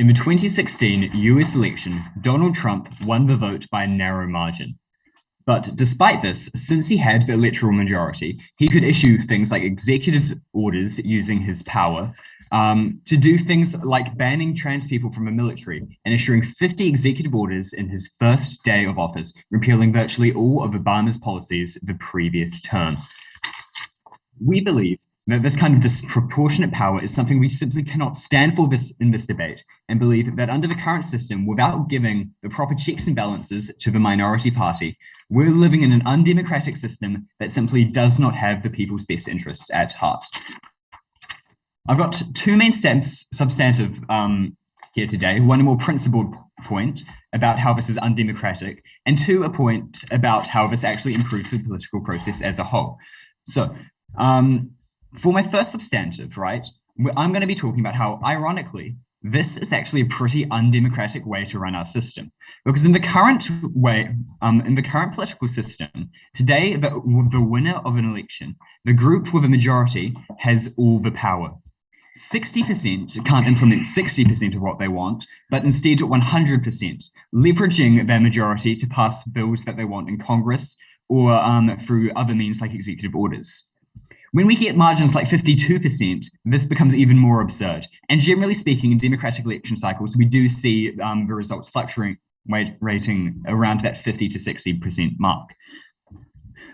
In the 2016 US election, Donald Trump won the vote by a narrow margin. But despite this, since he had the electoral majority, he could issue things like executive orders using his power to do things like banning trans people from the military and issuing 50 executive orders in his first day of office, repealing virtually all of Obama's policies the previous term. We believe that this kind of disproportionate power is something we simply cannot stand for in this debate, and believe that under the current system, without giving the proper checks and balances to the minority party, we're living in an undemocratic system that simply does not have the people's best interests at heart. I've got two main substantive here today, one a more principled point about how this is undemocratic, and two, a point about how this actually improves the political process as a whole. So, for my first substantive, right, I'm going to be talking about how, ironically, this is actually a pretty undemocratic way to run our system. Because in the current political system, today, the winner of an election, the group with a majority, has all the power. 60% can't implement 60% of what they want, but instead 100%, leveraging their majority to pass bills that they want in Congress or through other means like executive orders. When we get margins like 52%, this becomes even more absurd. And generally speaking, in democratic election cycles, we do see the results fluctuating around that 50 to 60% mark.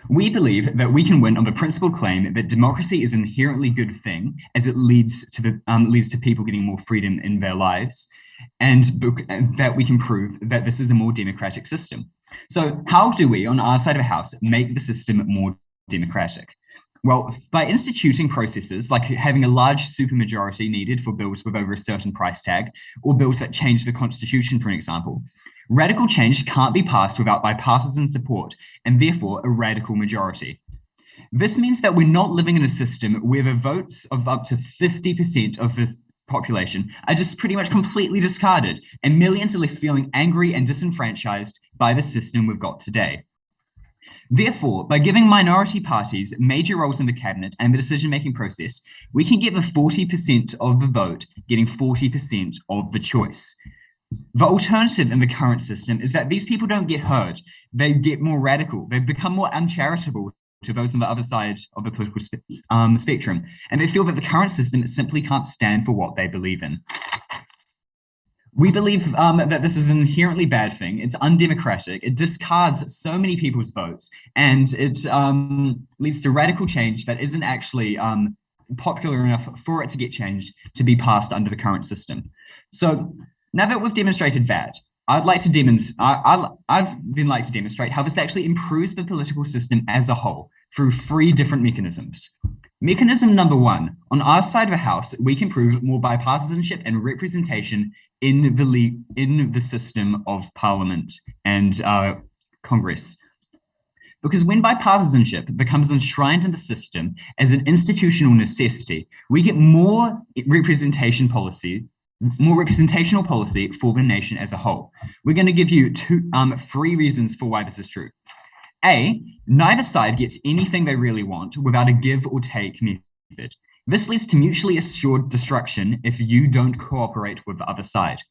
We believe that we can win on the principled claim that democracy is an inherently good thing, as it leads to people getting more freedom in their lives, and that we can prove that this is a more democratic system. So how do we, on our side of the house, make the system more democratic? Well, by instituting processes like having a large supermajority needed for bills with over a certain price tag, or bills that change the Constitution, for an example. Radical change can't be passed without bipartisan support, and therefore a radical majority. This means that we're not living in a system where the votes of up to 50% of the population are just pretty much completely discarded, and millions are left feeling angry and disenfranchised by the system we've got today. Therefore, by giving minority parties major roles in the cabinet and the decision-making process, we can get the 40% of the vote getting 40% of the choice. The alternative in the current system is that these people don't get heard. They get more radical. They become more uncharitable to those on the other side of the political spectrum. And they feel that the current system simply can't stand for what they believe in. We believe that this is an inherently bad thing. It's undemocratic. It discards so many people's votes, and it leads to radical change that isn't actually popular enough for it to get changed to be passed under the current system. So now that we've demonstrated that, I'd like to demonstrate how this actually improves the political system as a whole through 3 different mechanisms. Mechanism number 1, on our side of the house, we can prove more bipartisanship and representation in the system of Parliament and Congress. Because when bipartisanship becomes enshrined in the system as an institutional necessity, we get more representational policy for the nation as a whole. We're going to give you 3 reasons for why this is true. A, neither side gets anything they really want without a give or take method. This leads to mutually assured destruction if you don't cooperate with the other side.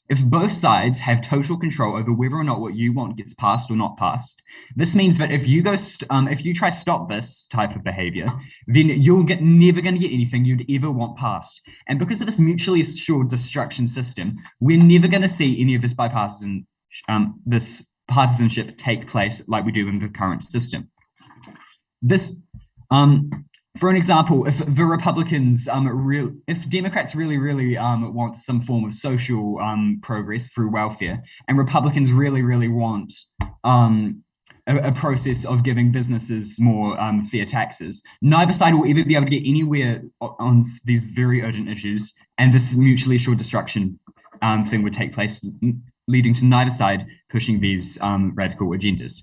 If both sides have total control over whether or not what you want gets passed or not passed, this means that if you try to stop this type of behavior, then you're never going to get anything you'd ever want passed. And because of this mutually assured destruction system, we're never going to see any of this partisanship take place like we do in the current system. This, for an example, if the Republicans, if Democrats really want some form of social progress through welfare, and Republicans really want a process of giving businesses more fair taxes, neither side will ever be able to get anywhere on these very urgent issues, and this mutually assured destruction thing would take place, leading to neither side pushing these radical agendas.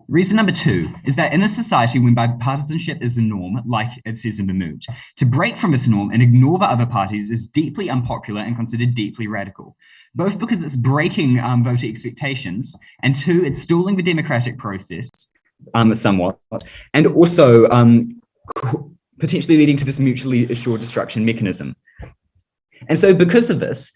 Reason number 2 is that in a society when bipartisanship is the norm, like it says in the mood, to break from this norm and ignore the other parties is deeply unpopular and considered deeply radical, both because it's breaking voter expectations, and 2, it's stalling the democratic process somewhat, and also potentially leading to this mutually assured destruction mechanism. And so because of this,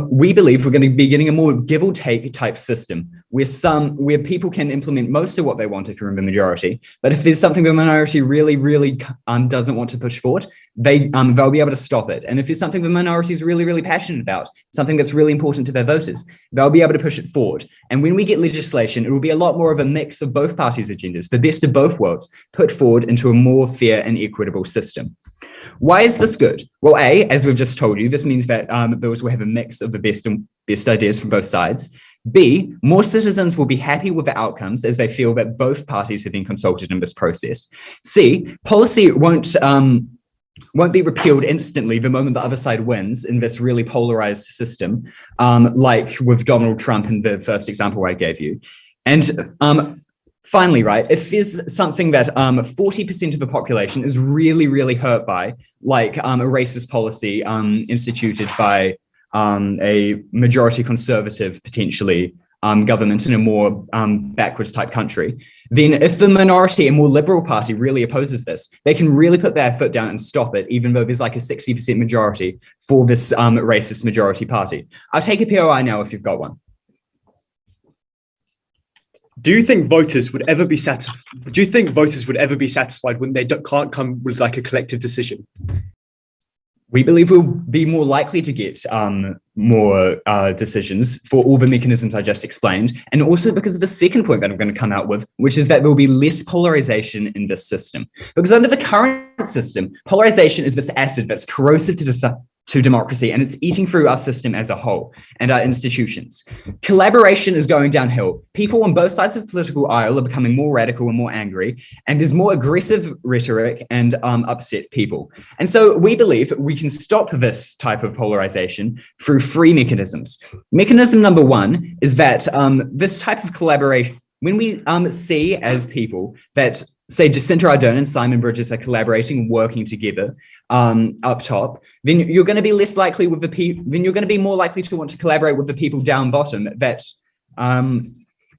we believe we're going to be getting a more give or take type system where people can implement most of what they want if you're in the majority. But if there's something the minority really doesn't want to push forward, they'll be able to stop it. And if there's something the minority is really passionate about, something that's really important to their voters, they'll be able to push it forward. And when we get legislation, it will be a lot more of a mix of both parties' agendas, the best of both worlds, put forward into a more fair and equitable system. Why is this good? Well, A, as we've just told you, this means that bills will have a mix of the best ideas from both sides. B, more citizens will be happy with the outcomes as they feel that both parties have been consulted in this process. C, policy won't be repealed instantly the moment the other side wins in this really polarized system, like with Donald Trump in the first example I gave you. And finally, right, if there's something that 40% of the population is really hurt by, like a racist policy instituted by a majority conservative, potentially, government in a more backwards type country, then if the minority and more liberal party really opposes this, they can really put their foot down and stop it, even though there's like a 60% majority for this racist majority party. I'll take a POI now if you've got one. Do you think voters would ever be satisfied? Do you think voters would ever be satisfied when they can't come with like a collective decision? We believe we'll be more likely to get more decisions for all the mechanisms I just explained, and also because of the second point that I'm going to come out with, which is that there will be less polarization in this system. Because under the current system, polarization is this acid that's corrosive to democracy, and it's eating through our system as a whole and our institutions. Collaboration is going downhill. People on both sides of the political aisle are becoming more radical and more angry, and there's more aggressive rhetoric and upset people. And so we believe we can stop this type of polarization through three mechanisms. Mechanism number one is that this type of collaboration, when we see as people that, say, Jacinta Ardern and Simon Bridges are collaborating, working together up top, then you're going to be less likely with the people. Then you're going to be more likely to want to collaborate with the people down bottom that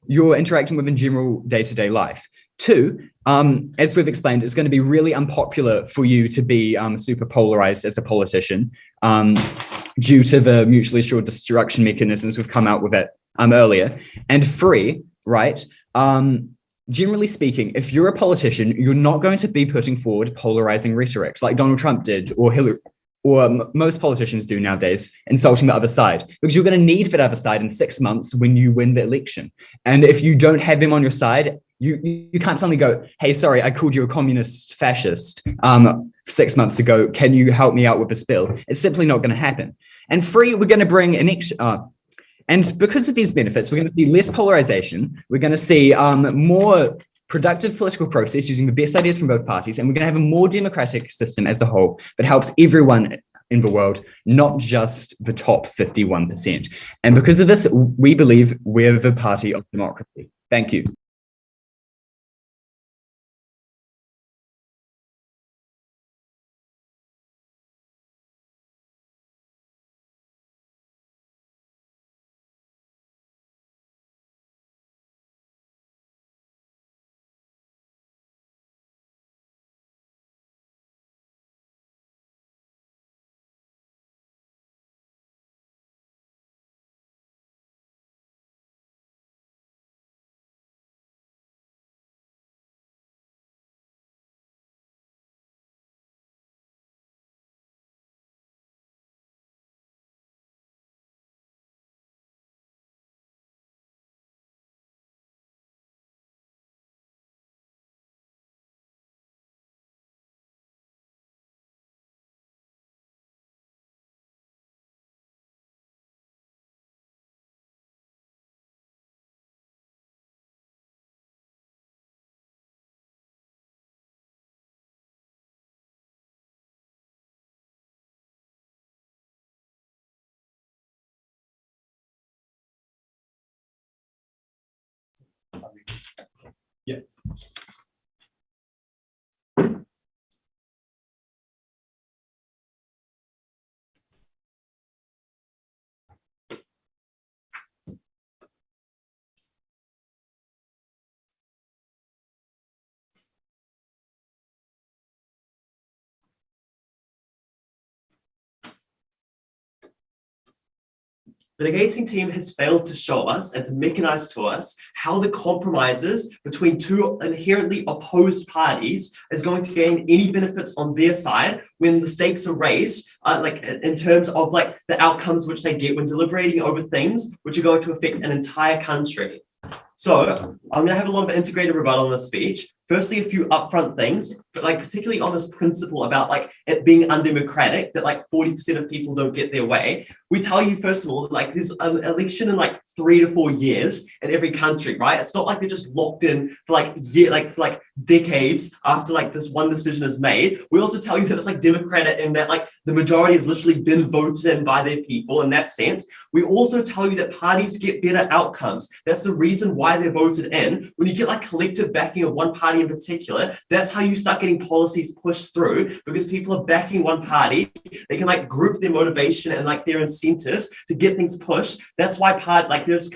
you're interacting with in general day-to-day life. Two, as we've explained, it's going to be really unpopular for you to be super polarized as a politician due to the mutually assured destruction mechanisms we've come out with it earlier. And three, right? Generally speaking, if you're a politician, you're not going to be putting forward polarizing rhetorics like Donald Trump did or Hillary, or most politicians do nowadays, insulting the other side, because you're going to need that other side in 6 months when you win the election. And if you don't have them on your side, you can't suddenly go, hey, sorry, I called you a communist fascist 6 months ago. Can you help me out with this bill? It's simply not going to happen. And three, we're going to bring an extra... And because of these benefits, we're going to see less polarization. We're going to see more productive political process using the best ideas from both parties. And we're going to have a more democratic system as a whole that helps everyone in the world, not just the top 51%. And because of this, we believe we're the party of democracy. Thank you. Yeah. The negotiating team has failed to show us and to mechanize to us how the compromises between two inherently opposed parties is going to gain any benefits on their side when the stakes are raised, like in terms of like the outcomes which they get when deliberating over things which are going to affect an entire country. So I'm going to have a lot of integrated rebuttal in this speech. Firstly, a few upfront things, but like particularly on this principle about like it being undemocratic, that like 40% of people don't get their way. We tell you, first of all, like there's an election in like 3 to 4 years in every country, right? It's not like they're just locked in for like for like decades after like this one decision is made. We also tell you that it's like democratic in that like the majority has literally been voted in by their people in that sense. We also tell you that parties get better outcomes. That's the reason why they're voted in. When you get like collective backing of one party in particular, that's how you start getting policies pushed through, because people are backing one party. They can like group their motivation and like their incentives to get things pushed. That's why there's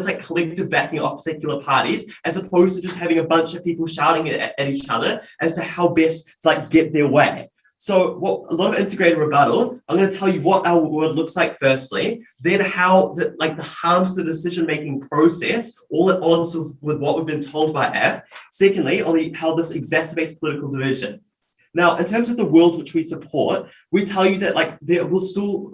like collective backing of particular parties, as opposed to just having a bunch of people shouting at each other as to how best to like get their way. So a lot of integrated rebuttal, I'm going to tell you what our word looks like firstly, then how the harms to the decision-making process, all at odds with what we've been told by F. Secondly, on how this exacerbates political division. Now, in terms of the world which we support, we tell you that like there will still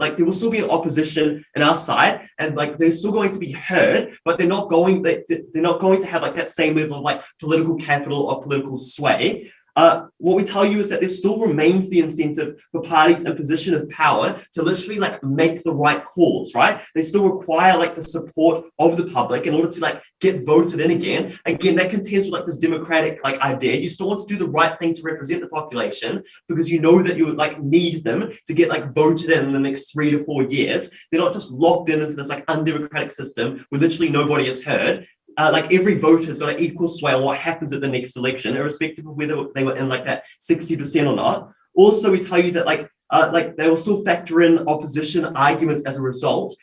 be an opposition in our side, and like they're still going to be heard, but they're not going to have like that same level of like political capital or political sway. What we tell you is that there still remains the incentive for parties in position of power to literally like make the right calls, right? They still require like the support of the public in order to like get voted in again. Again, that contends with like this democratic like idea. You still want to do the right thing to represent the population because you know that you would like need them to get like voted in the next 3 to 4 years. They're not just locked into this like undemocratic system where literally nobody is heard. Like every voter has got an equal sway on what happens at the next election, irrespective of whether they were in like that 60% or not. Also, we tell you that like they will still factor in opposition arguments as a result,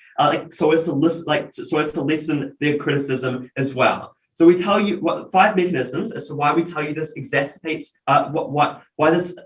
so as to lessen their criticism as well. So we tell you 5 mechanisms as to why we tell you this exacerbates why this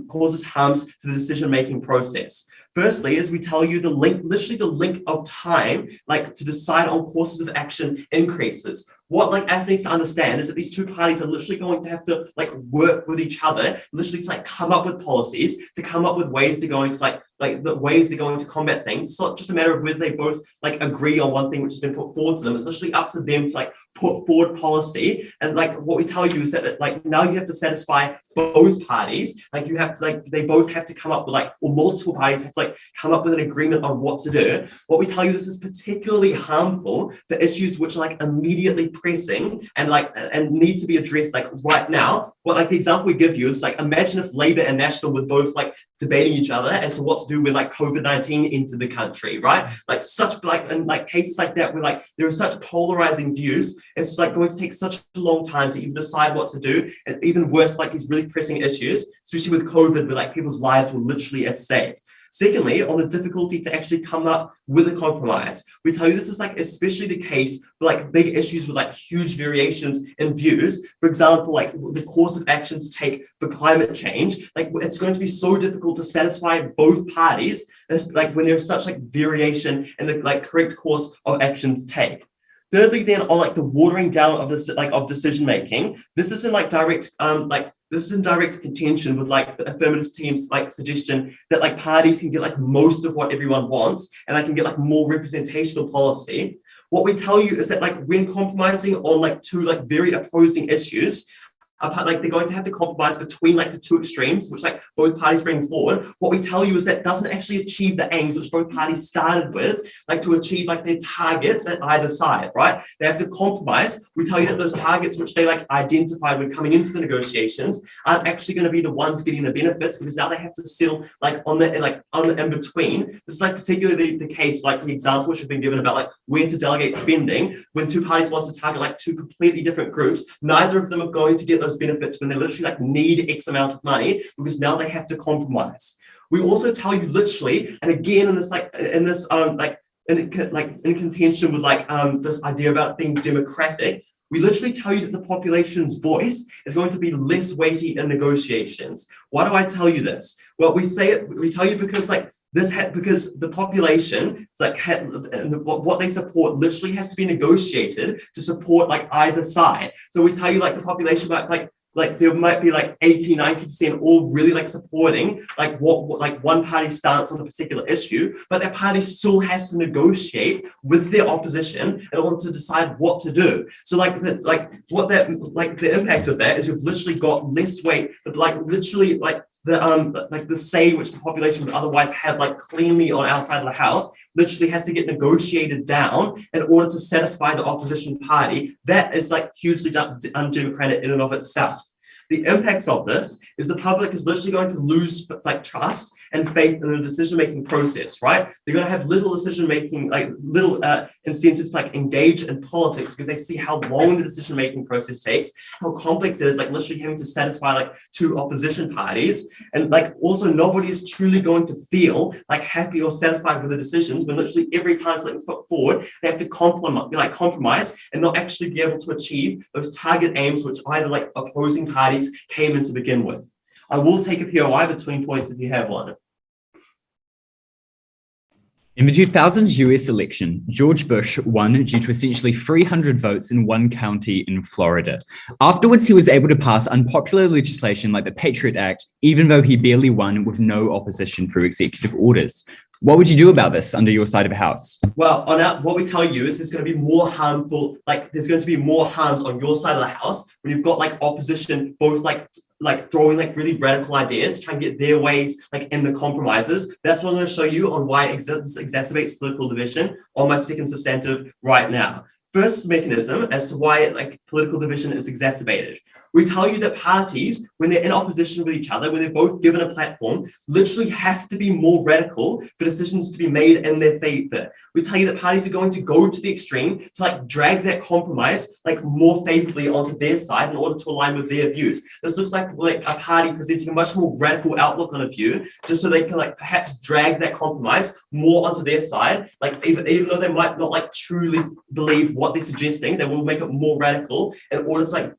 causes harms to the decision-making process. Firstly, is we tell you literally the length of time, like to decide on courses of action increases. What like F needs to understand is that these two parties are literally going to have to like work with each other, literally to like come up with policies, to come up with ways they're going to the ways they're going to combat things. It's not just a matter of whether they both like agree on one thing which has been put forward to them. It's literally up to them to like put forward policy. And like what we tell you is that like now you have to satisfy both parties. Like you have to like they both have to come up with like, or multiple parties have to like come up with an agreement on what to do. What we tell you, this is particularly harmful for issues which are like immediately pressing and need to be addressed like right now. Well, like the example we give you is like, imagine if Labour and National were both like debating each other as to what to do with like COVID-19 into the country, right? Like such like in like cases like that where like there are such polarizing views, it's like going to take such a long time to even decide what to do. And even worse, like these really pressing issues, especially with COVID, where like people's lives were literally at stake. Secondly, on the difficulty to actually come up with a compromise, we tell you this is like especially the case for like big issues with like huge variations in views. For example, like the course of action to take for climate change, like it's going to be so difficult to satisfy both parties, like when there's such like variation in the like correct course of action to take. Thirdly, then on like the watering down of this like of decision making, this is in like direct this is in direct contention with like the Affirmative team's like suggestion that like parties can get like most of what everyone wants and they can get like more representational policy. What we tell you is that like when compromising on like two like very opposing issues, like they're going to have to compromise between like the two extremes, which like both parties bring forward. What we tell you is that doesn't actually achieve the aims which both parties started with, like to achieve like their targets at either side, right? They have to compromise. We tell you that those targets which they like identified when coming into the negotiations aren't actually going to be the ones getting the benefits, because now they have to settle like on the in between. This is like particularly the case, like the example which have been given about like where to delegate spending. When two parties want to target like two completely different groups, neither of them are going to get those benefits when they literally like need X amount of money, because now they have to compromise. We also tell you literally, and again in this in contention with like this idea about being democratic, we literally tell you that the population's voice is going to be less weighty in negotiations. Why do I tell you this? Well, we tell you because like because the population, it's like what they support literally has to be negotiated to support like either side. So we tell you like the population might like there might be like 80-90% all really like supporting like what like one party stance on a particular issue, but that party still has to negotiate with their opposition in order to decide what to do. So like the impact of that is you've literally got less weight, but like literally like the say which the population would otherwise have like cleanly on our side of the house literally has to get negotiated down in order to satisfy the opposition party. That is like hugely undemocratic in and of itself. The impacts of this is the public is literally going to lose like trust and faith in the decision-making process, right? They're going to have little decision-making, like little incentive to like engage in politics because they see how long the decision-making process takes, how complex it is, like literally having to satisfy like two opposition parties. And like also nobody is truly going to feel like happy or satisfied with the decisions when literally every time something's put forward, they have to compromise and not actually be able to achieve those target aims which either like opposing parties came in to begin with. I will take a POI between points if you have one. In the 2000 US election, George Bush won due to essentially 300 votes in one county in Florida. Afterwards, he was able to pass unpopular legislation like the Patriot Act, even though he barely won with no opposition through executive orders. What would you do about this under your side of the house? Well, what we tell you is there's going to be more harmful, like there's going to be more harms on your side of the house when you've got like opposition, both like throwing like really radical ideas, trying to get their ways like in the compromises. That's what I'm going to show you on why this exacerbates political division on my second substantive right now. First mechanism as to why like political division is exacerbated. We tell you that parties, when they're in opposition with each other, when they're both given a platform, literally have to be more radical for decisions to be made in their favor. We tell you that parties are going to go to the extreme to like drag that compromise like more favorably onto their side in order to align with their views. This looks like a party presenting a much more radical outlook on a view, just so they can like perhaps drag that compromise more onto their side. Like even though they might not like truly believe what they're suggesting, they will make it more radical in order to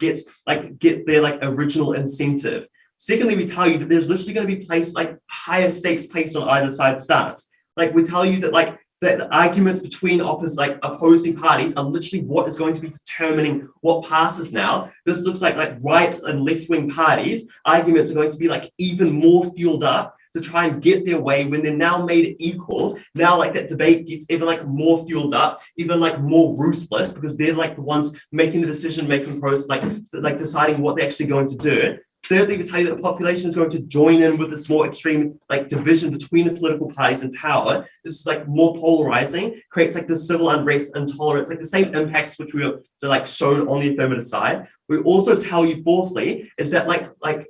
get their like original incentive. Secondly, we tell you that there's literally going to be higher stakes placed on either side stance. Like we tell you that like the arguments between opposing parties are literally what is going to be determining what passes now. This looks like right and left wing parties arguments are going to be like even more fueled up to try and get their way when they're now made equal. Now like that debate gets even like more fueled up, even like more ruthless because they're like the ones making the decision-making process, like deciding what they're actually going to do. Thirdly, we tell you that the population is going to join in with this more extreme like division between the political parties in power. This is like more polarizing, creates like the civil unrest, intolerance, like the same impacts which we are shown on the affirmative side. We also tell you fourthly is that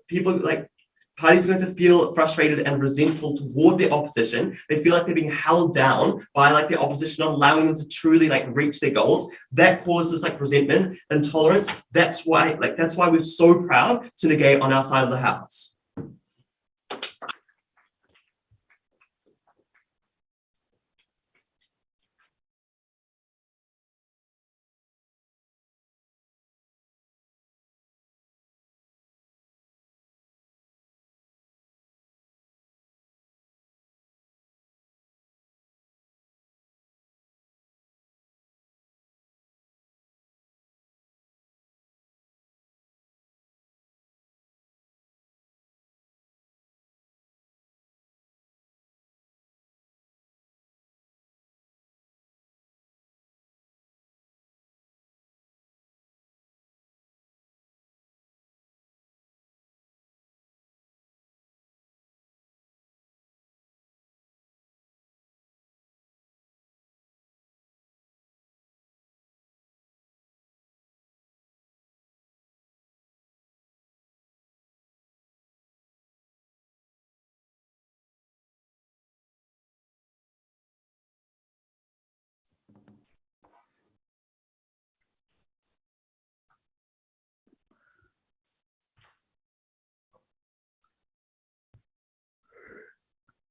people parties are going to feel frustrated and resentful toward their opposition. They feel like they're being held down by like their opposition, not allowing them to truly like reach their goals. That causes like resentment, intolerance. That's why we're so proud to negate on our side of the house.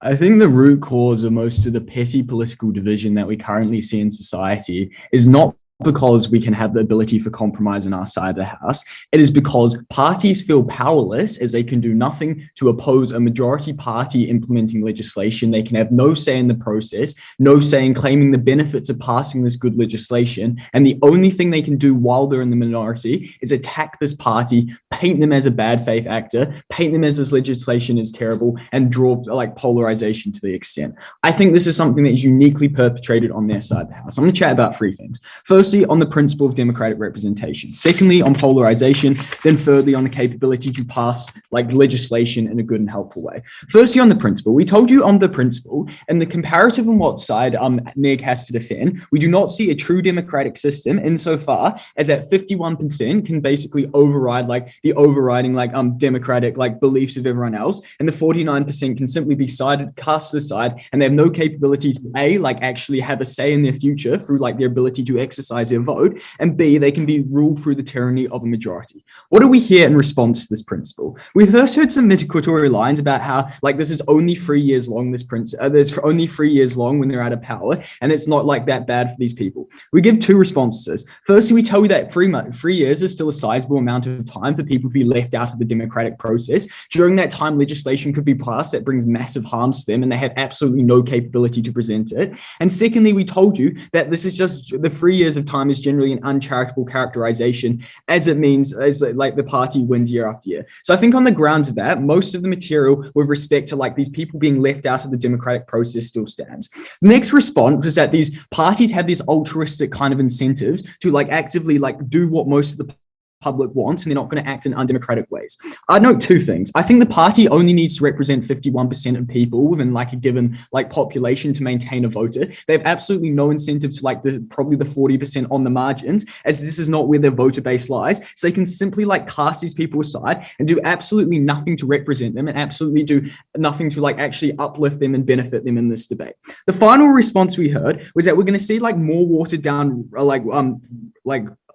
I think the root cause of most of the petty political division that we currently see in society is not because we can have the ability for compromise on our side of the house. It is because parties feel powerless as they can do nothing to oppose a majority party implementing legislation. They can have no say in the process, no say in claiming the benefits of passing this good legislation. And the only thing they can do while they're in the minority is attack this party, paint them as a bad faith actor, paint them as this legislation is terrible, and draw like polarization to the extent. I think this is something that is uniquely perpetrated on their side of the house. I'm going to chat about three things. Firstly, on the principle of democratic representation. Secondly, on polarization. Then thirdly, on the capability to pass like legislation in a good and helpful way. Firstly, on the principle, we told you on the principle and the comparative on what side NEG has to defend. We do not see a true democratic system insofar as that 51% can basically override like the overriding like democratic like beliefs of everyone else, and the 49% can simply be cast aside, and they have no capability to like actually have a say in their future through like their ability to exercise their vote, and B, they can be ruled through the tyranny of a majority. What do we hear in response to this principle? We first heard some mitigatory lines about how like this is only 3 years long, this there's only 3 years long when they're out of power, and it's not like that bad for these people. We give two responses. Firstly, we tell you that 3 years is still a sizable amount of time for people to be left out of the democratic process. During that time, legislation could be passed that brings massive harms to them, and they have absolutely no capability to present it. And secondly, we told you that this is just the 3 years of time is generally an uncharitable characterization, as it means as like the party wins year after year. So I think on the grounds of that, most of the material with respect to like these people being left out of the democratic process still stands. The next response is that these parties have these altruistic kind of incentives to like actively like do what most of the public wants, and they're not going to act in undemocratic ways. I note two things. I think the party only needs to represent 51% of people within like a given like population to maintain a voter. They have absolutely no incentive to like probably the 40% on the margins, as this is not where their voter base lies. So they can simply like cast these people aside and do absolutely nothing to represent them, and absolutely do nothing to like actually uplift them and benefit them in this debate. The final response we heard was that we're going to see like more watered down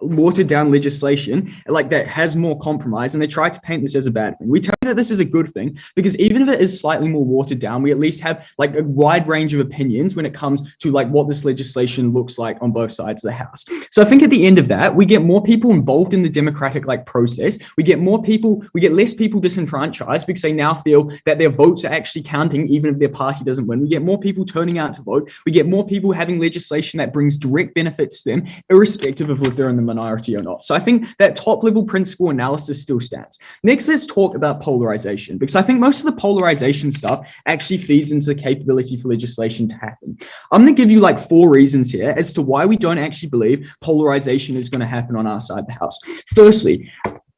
watered down legislation like that has more compromise, and they try to paint this as a bad thing. We tell you that this is a good thing, because even if it is slightly more watered down, we at least have like a wide range of opinions when it comes to like what this legislation looks like on both sides of the house. So I think at the end of that, we get more people involved in the democratic like process. We get less people disenfranchised because they now feel that their votes are actually counting even if their party doesn't win. We get more people turning out to vote. We get more people having legislation that brings direct benefits to them, irrespective of if they're in the minority or not. So I think that top level principle analysis still stands. Next, let's talk about polarization, because I think most of the polarization stuff actually feeds into the capability for legislation to happen. I'm going to give you like 4 reasons here as to why we don't actually believe polarization is going to happen on our side of the house. Firstly,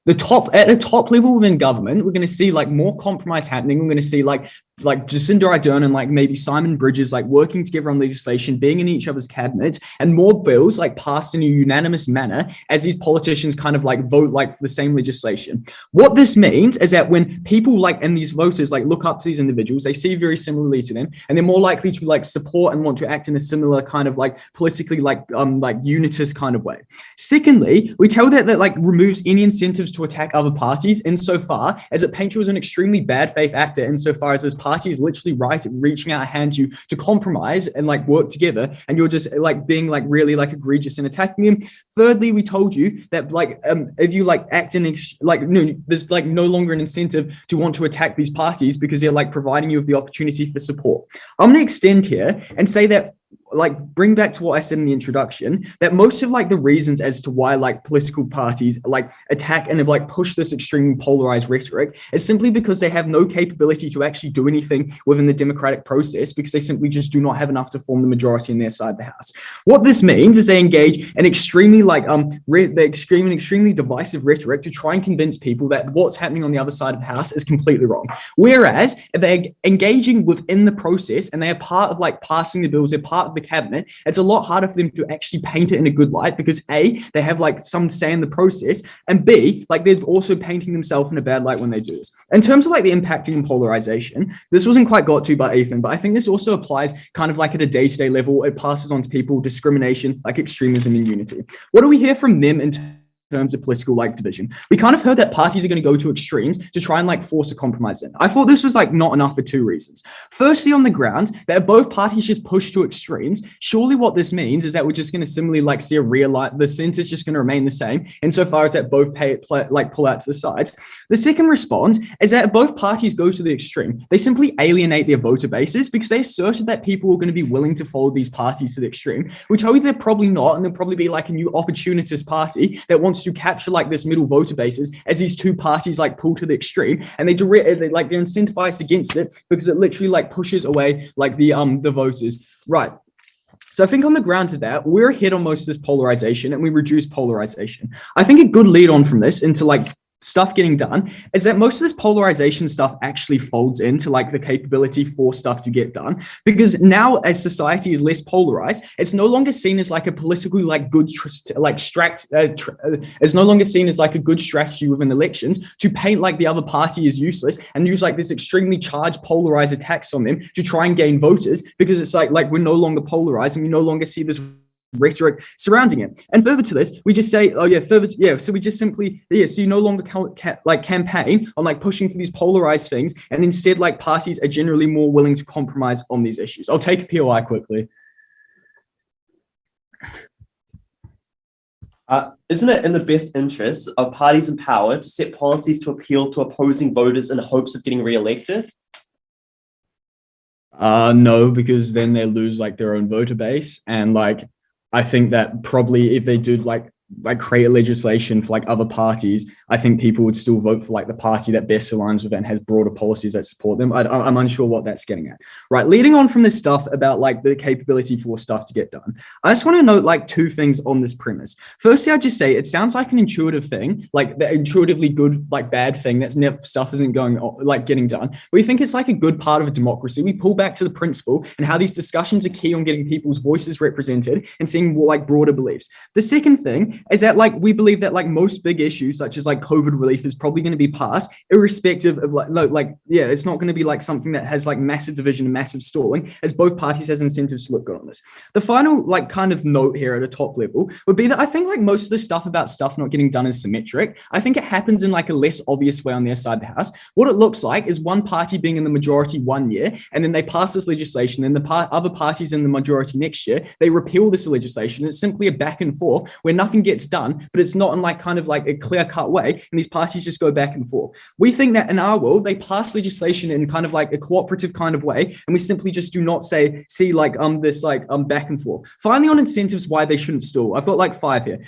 at a top level within government, we're going to see like more compromise happening. We're going to see like Jacinda Ardern and like maybe Simon Bridges like working together on legislation, being in each other's cabinets, and more bills like passed in a unanimous manner as these politicians kind of like vote like for the same legislation. What this means is that when people like and these voters like look up to these individuals, they see very similarly to them, and they're more likely to like support and want to act in a similar kind of like politically like unitist kind of way. Secondly, we tell that like removes any incentives to attack other parties insofar as it paints you as an extremely bad faith actor insofar as this party is literally reaching out a hand to compromise and like work together, and you're just like being like really like egregious in attacking them. Thirdly, we told you that like if you like act in there's like no longer an incentive to want to attack these parties because they're like providing you with the opportunity for support. I'm going to extend here and say that like bring back to what I said in the introduction, that most of like the reasons as to why like political parties like attack and like push this extremely polarized rhetoric is simply because they have no capability to actually do anything within the democratic process, because they simply just do not have enough to form the majority on their side of the house. What this means is they engage in extremely like extremely divisive rhetoric to try and convince people that what's happening on the other side of the house is completely wrong. Whereas if they're engaging within the process and they are part of like passing the bills, they're part of the cabinet, it's a lot harder for them to actually paint it in a good light, because A, they have like some say in the process, and B, like they're also painting themselves in a bad light when they do this. In terms of like the impacting and polarization, this wasn't quite got to by Ethan, but I think this also applies kind of like at a day-to-day level. It passes on to people, discrimination, like extremism and unity. What do we hear from them in terms of political like division. We kind of heard that parties are going to go to extremes to try and like force a compromise in. I thought this was like not enough for two reasons. Firstly, on the ground that both parties just push to extremes, surely what this means is that we're just going to similarly like see a realignment. The center's just going to remain the same insofar as that both pull out to the sides. The second response is that both parties go to the extreme. They simply alienate their voter bases because they asserted that people were going to be willing to follow these parties to the extreme. We tell you they're probably not, and they'll probably be like a new opportunist party that wants to capture like this middle voter bases as these two parties like pull to the extreme, and they're incentivized against it because it literally like pushes away like the voters. Right. So I think on the grounds of that, we're ahead on most of this polarization and we reduce polarization. I think a good lead on from this into like stuff getting done is that most of this polarization stuff actually folds into like the capability for stuff to get done, because now as society is less polarized, it's no longer seen as like a politically like good it's no longer seen as like a good strategy within elections to paint like the other party is useless and use like this extremely charged polarized attacks on them to try and gain voters, because it's like we're no longer polarized and we no longer see this rhetoric surrounding it. And further to this, we just say, so we just simply, so you no longer campaign on like pushing for these polarized things, and instead like parties are generally more willing to compromise on these issues. I'll take a POI quickly. Isn't it in the best interest of parties in power to set policies to appeal to opposing voters in hopes of getting re-elected? No, because then they lose like their own voter base, and like I think that probably if they do like create a legislation for like other parties, I think people would still vote for like the party that best aligns with it and has broader policies that support them. I'm unsure what that's getting at. Right, leading on from this stuff about like the capability for stuff to get done, I just want to note like two things on this premise. Firstly, I just say it sounds like an intuitive thing, like the intuitively good, like bad thing that's never stuff isn't going like getting done. We think it's like a good part of a democracy. We pull back to the principle and how these discussions are key on getting people's voices represented and seeing more like broader beliefs. The second thing is that like we believe that like most big issues such as like COVID relief is probably going to be passed irrespective of it's not going to be like something that has like massive division and massive stalling, as both parties has incentives to look good on this. The final like kind of note here at a top level would be that I think like most of the stuff about stuff not getting done is symmetric. I think it happens in like a less obvious way on their side of the house. What it looks like is one party being in the majority one year, and then they pass this legislation, and the other parties in the majority next year, they repeal this legislation. It's simply a back and forth where nothing gets done, but it's not in like kind of like a clear-cut way, and these parties just go back and forth. We think that in our world, they pass legislation in kind of like a cooperative kind of way, and we simply just do not see this back and forth. Finally, on incentives, why they shouldn't stall. I've got like 5 here.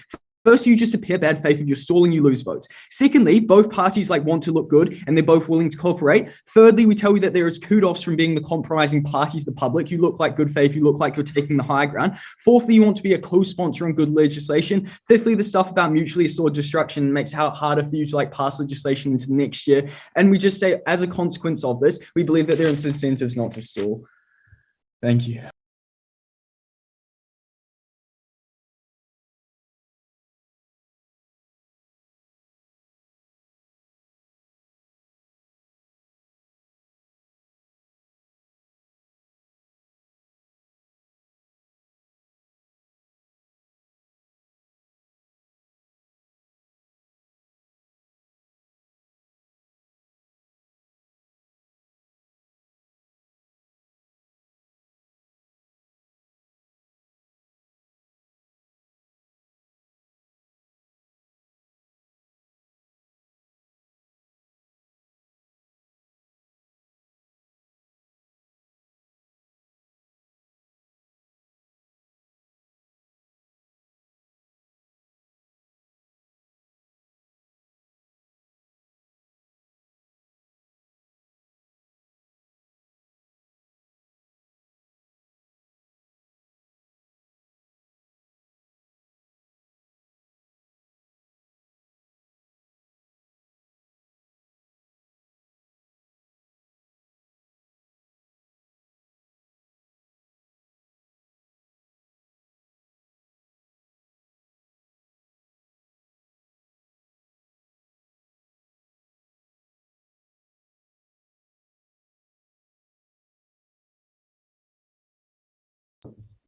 First, you just appear bad faith. If you're stalling, you lose votes. Secondly, both parties like want to look good and they're both willing to cooperate. Thirdly, we tell you that there is kudos from being the compromising party to the public. You look like good faith. You look like you're taking the high ground. Fourthly, you want to be a co-sponsor on good legislation. Fifthly, the stuff about mutually assured destruction makes it harder for you to like pass legislation into next year. And we just say, as a consequence of this, we believe that there are incentives not to stall. Thank you.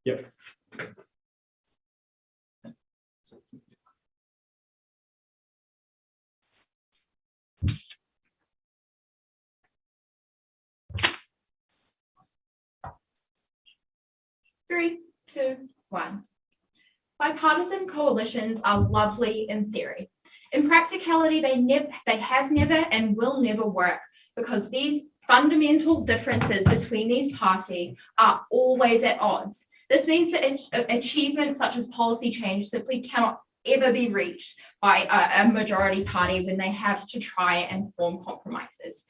Yep. 3, 2, 1. Bipartisan coalitions are lovely in theory. In practicality, they have never and will never work because these fundamental differences between these parties are always at odds. This means that achievements such as policy change simply cannot ever be reached by a majority party when they have to try and form compromises.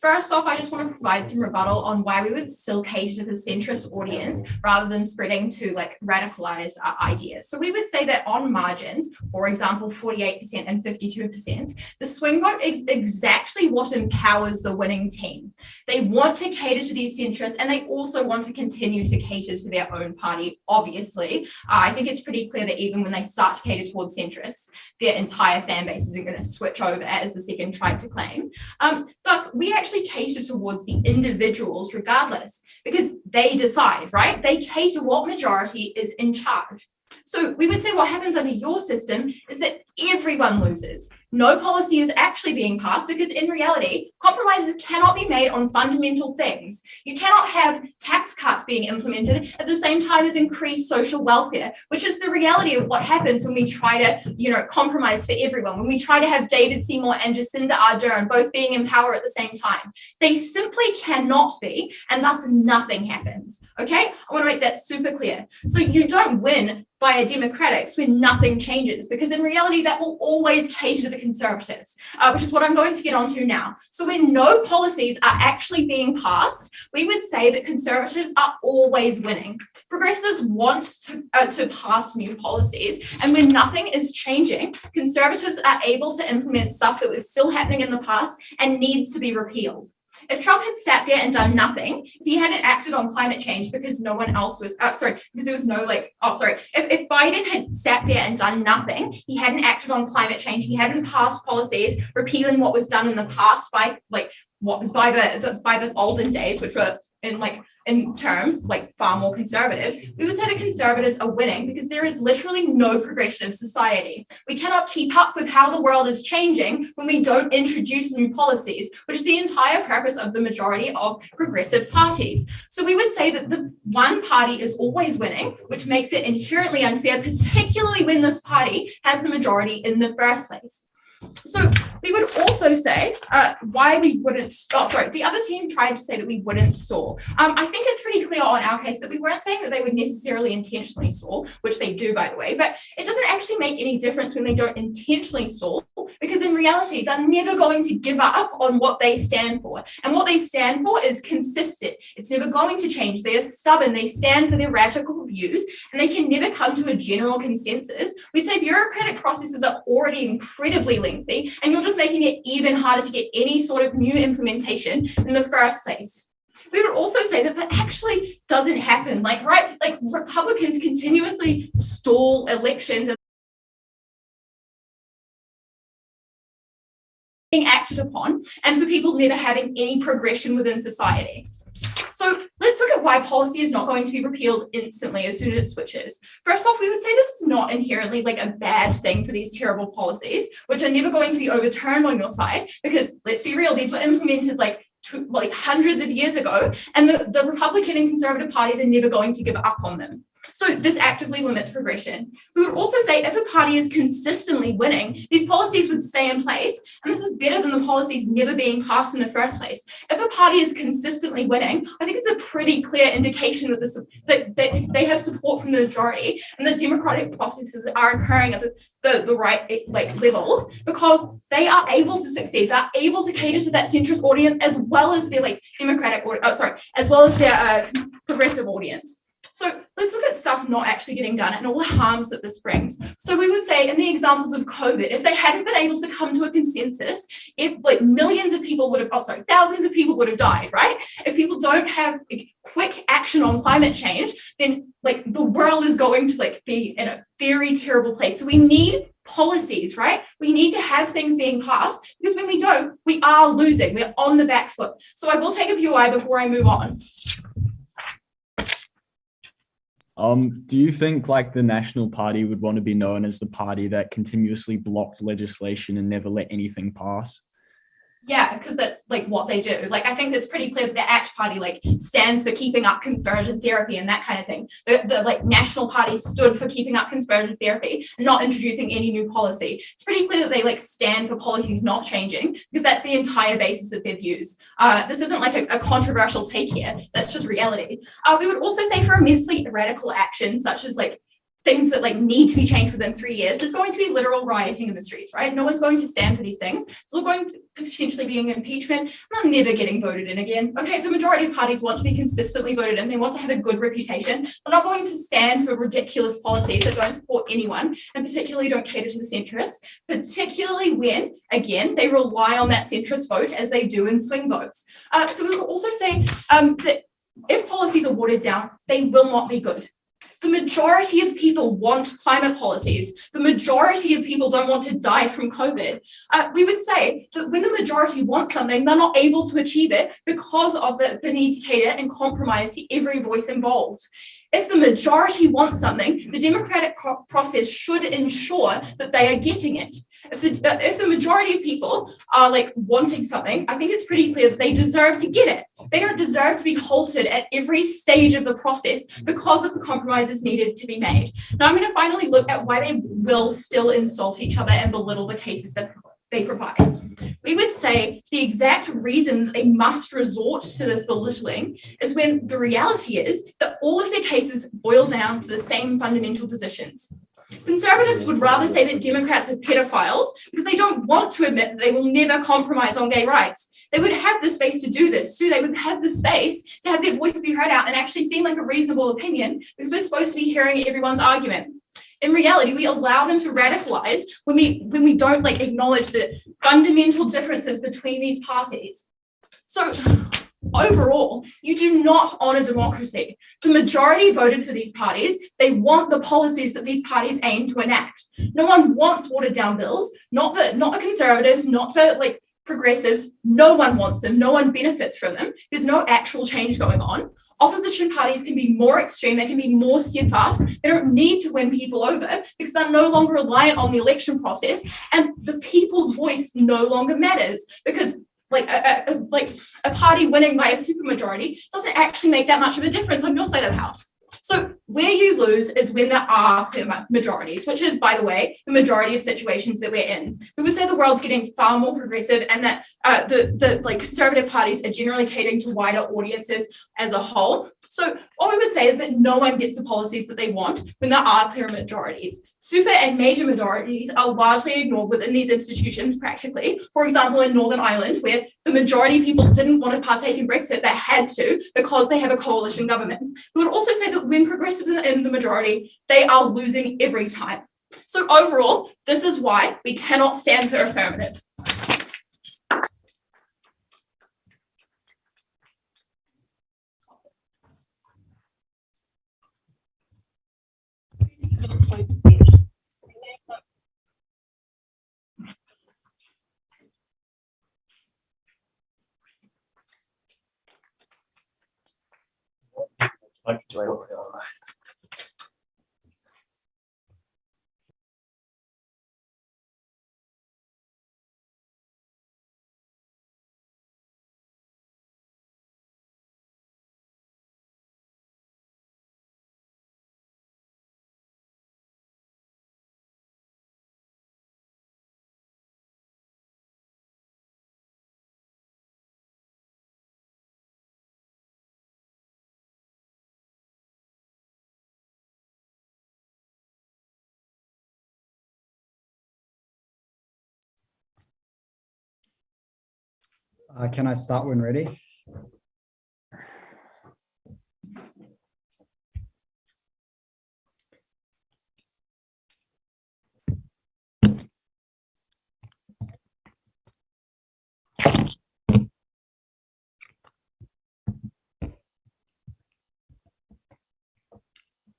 First off, I just want to provide some rebuttal on why we would still cater to the centrist audience rather than spreading to like radicalized ideas. So we would say that on margins, for example, 48% and 52%, the swing vote is exactly what empowers the winning team. They want to cater to these centrists and they also want to continue to cater to their own party, obviously. I think it's pretty clear that even when they start to cater towards centrists, their entire fan base isn't going to switch over, as the second tried to claim. Thus, we actually cater towards the individuals regardless because they decide, right? They cater what majority is in charge. So we would say what happens under your system is that everyone loses. No policy is actually being passed because in reality, compromises cannot be made on fundamental things. You cannot have tax cuts being implemented at the same time as increased social welfare, which is the reality of what happens when we try to, compromise for everyone. When we try to have David Seymour and Jacinda Ardern both being in power at the same time, they simply cannot be, and thus nothing happens. Okay, I want to make that super clear. So you don't win via Democrats when nothing changes, because in reality that will always cater to the Conservatives, which is what I'm going to get onto now. So when no policies are actually being passed, we would say that Conservatives are always winning. Progressives want to pass new policies, and when nothing is changing, Conservatives are able to implement stuff that was still happening in the past and needs to be repealed. If Trump had sat there and done nothing, if he hadn't acted on climate change because no one else was, because there was no if Biden had sat there and done nothing, he hadn't acted on climate change, he hadn't passed policies repealing what was done in the past by the olden days, which were in terms far more conservative, we would say the Conservatives are winning because there is literally no progression of society. We cannot keep up with how the world is changing when we don't introduce new policies, which is the entire purpose of the majority of progressive parties. So we would say that the one party is always winning, which makes it inherently unfair, particularly when this party has the majority in the first place. So we would also say why we wouldn't the other team tried to say that we wouldn't stall. I think it's pretty clear on our case that we weren't saying that they would necessarily intentionally stall, which they do, by the way, but it doesn't actually make any difference when they don't intentionally stall, because in reality, they're never going to give up on what they stand for. And what they stand for is consistent. It's never going to change. They are stubborn. They stand for their radical views, and they can never come to a general consensus. We'd say bureaucratic processes are already incredibly lengthy, and you're just making it even harder to get any sort of new implementation in the first place. We would also say that actually doesn't happen. Republicans continuously stall elections and being acted upon, and for people never having any progression within society. So let's look at why policy is not going to be repealed instantly as soon as it switches. First off, we would say this is not inherently a bad thing for these terrible policies, which are never going to be overturned on your side, because let's be real, these were implemented hundreds of years ago, and the Republican and Conservative parties are never going to give up on them. So this actively limits progression. We would also say if a party is consistently winning, these policies would stay in place, and this is better than the policies never being passed in the first place. If a party is consistently winning, I think it's a pretty clear indication that they have support from the majority, and the democratic processes are occurring at the right levels, because they are able to succeed. They're able to cater to that centrist audience as well as their as well as their progressive audience. So let's look at stuff not actually getting done and all the harms that this brings. So we would say in the examples of COVID, if they hadn't been able to come to a consensus, millions of people would have, thousands of people would have died, right? If people don't have quick action on climate change, then the world is going to be in a very terrible place. So we need policies, right? We need to have things being passed, because when we don't, we are losing. We're on the back foot. So I will take a POI before I move on. Do you think the National Party would want to be known as the party that continuously blocked legislation and never let anything pass? Yeah, because that's like what they do. Like, I think it's pretty clear that the ACT Party like stands for keeping up conversion therapy and that kind of thing. The like National Party stood for keeping up conversion therapy and not introducing any new policy. It's pretty clear that they like stand for policies not changing because that's the entire basis of their views. This isn't like a controversial take here. That's just reality. We would also say for immensely radical actions such as like things that like need to be changed within 3 years, there's going to be literal rioting in the streets, right? No one's going to stand for these things. It's all going to potentially be an impeachment. I'm never getting voted in again. Okay, if the majority of parties want to be consistently voted in, they want to have a good reputation, they're not going to stand for ridiculous policies that don't support anyone and particularly don't cater to the centrists, particularly when, again, they rely on that centrist vote as they do in swing votes. So we would also say that if policies are watered down, they will not be good. The majority of people want climate policies. The majority of people don't want to die from COVID. We would say that when the majority want something, they're not able to achieve it because of the need to cater and compromise to every voice involved. If the majority want something, the democratic process should ensure that they are getting it. If the majority of people are like wanting something, I think it's pretty clear that they deserve to get it. They don't deserve to be halted at every stage of the process because of the compromises needed to be made. Now I'm going to finally look at why they will still insult each other and belittle the cases that they provide. We would say the exact reason that they must resort to this belittling is when the reality is that all of their cases boil down to the same fundamental positions. Conservatives would rather say that Democrats are pedophiles because they don't want to admit that they will never compromise on gay rights. They would have the space to do this too. They would have the space to have their voice be heard out and actually seem like a reasonable opinion because we're supposed to be hearing everyone's argument. In reality, we allow them to radicalize when we don't like acknowledge the fundamental differences between these parties. So overall, you do not honor democracy. The majority voted for these parties. They want the policies that these parties aim to enact. No one wants watered down bills, not the conservatives, not the like progressives. No one wants them. No one benefits from them. There's no actual change going on. Opposition parties can be more extreme, they can be more steadfast. They don't need to win people over because they're no longer reliant on the election process, and the people's voice no longer matters because like a party winning by a supermajority doesn't actually make that much of a difference on your side of the house. So where you lose is when there are clear majorities, which is, by the way, the majority of situations that we're in. We would say the world's getting far more progressive and that the like conservative parties are generally catering to wider audiences as a whole. So what we would say is that no one gets the policies that they want when there are clear majorities. Super and major majorities are largely ignored within these institutions practically. For example, in Northern Ireland, where the majority of people didn't want to partake in Brexit, they had to because they have a coalition government. We would also say that when progressives are in the majority, they are losing every time. So overall, this is why we cannot stand for affirmative. Can I start when ready?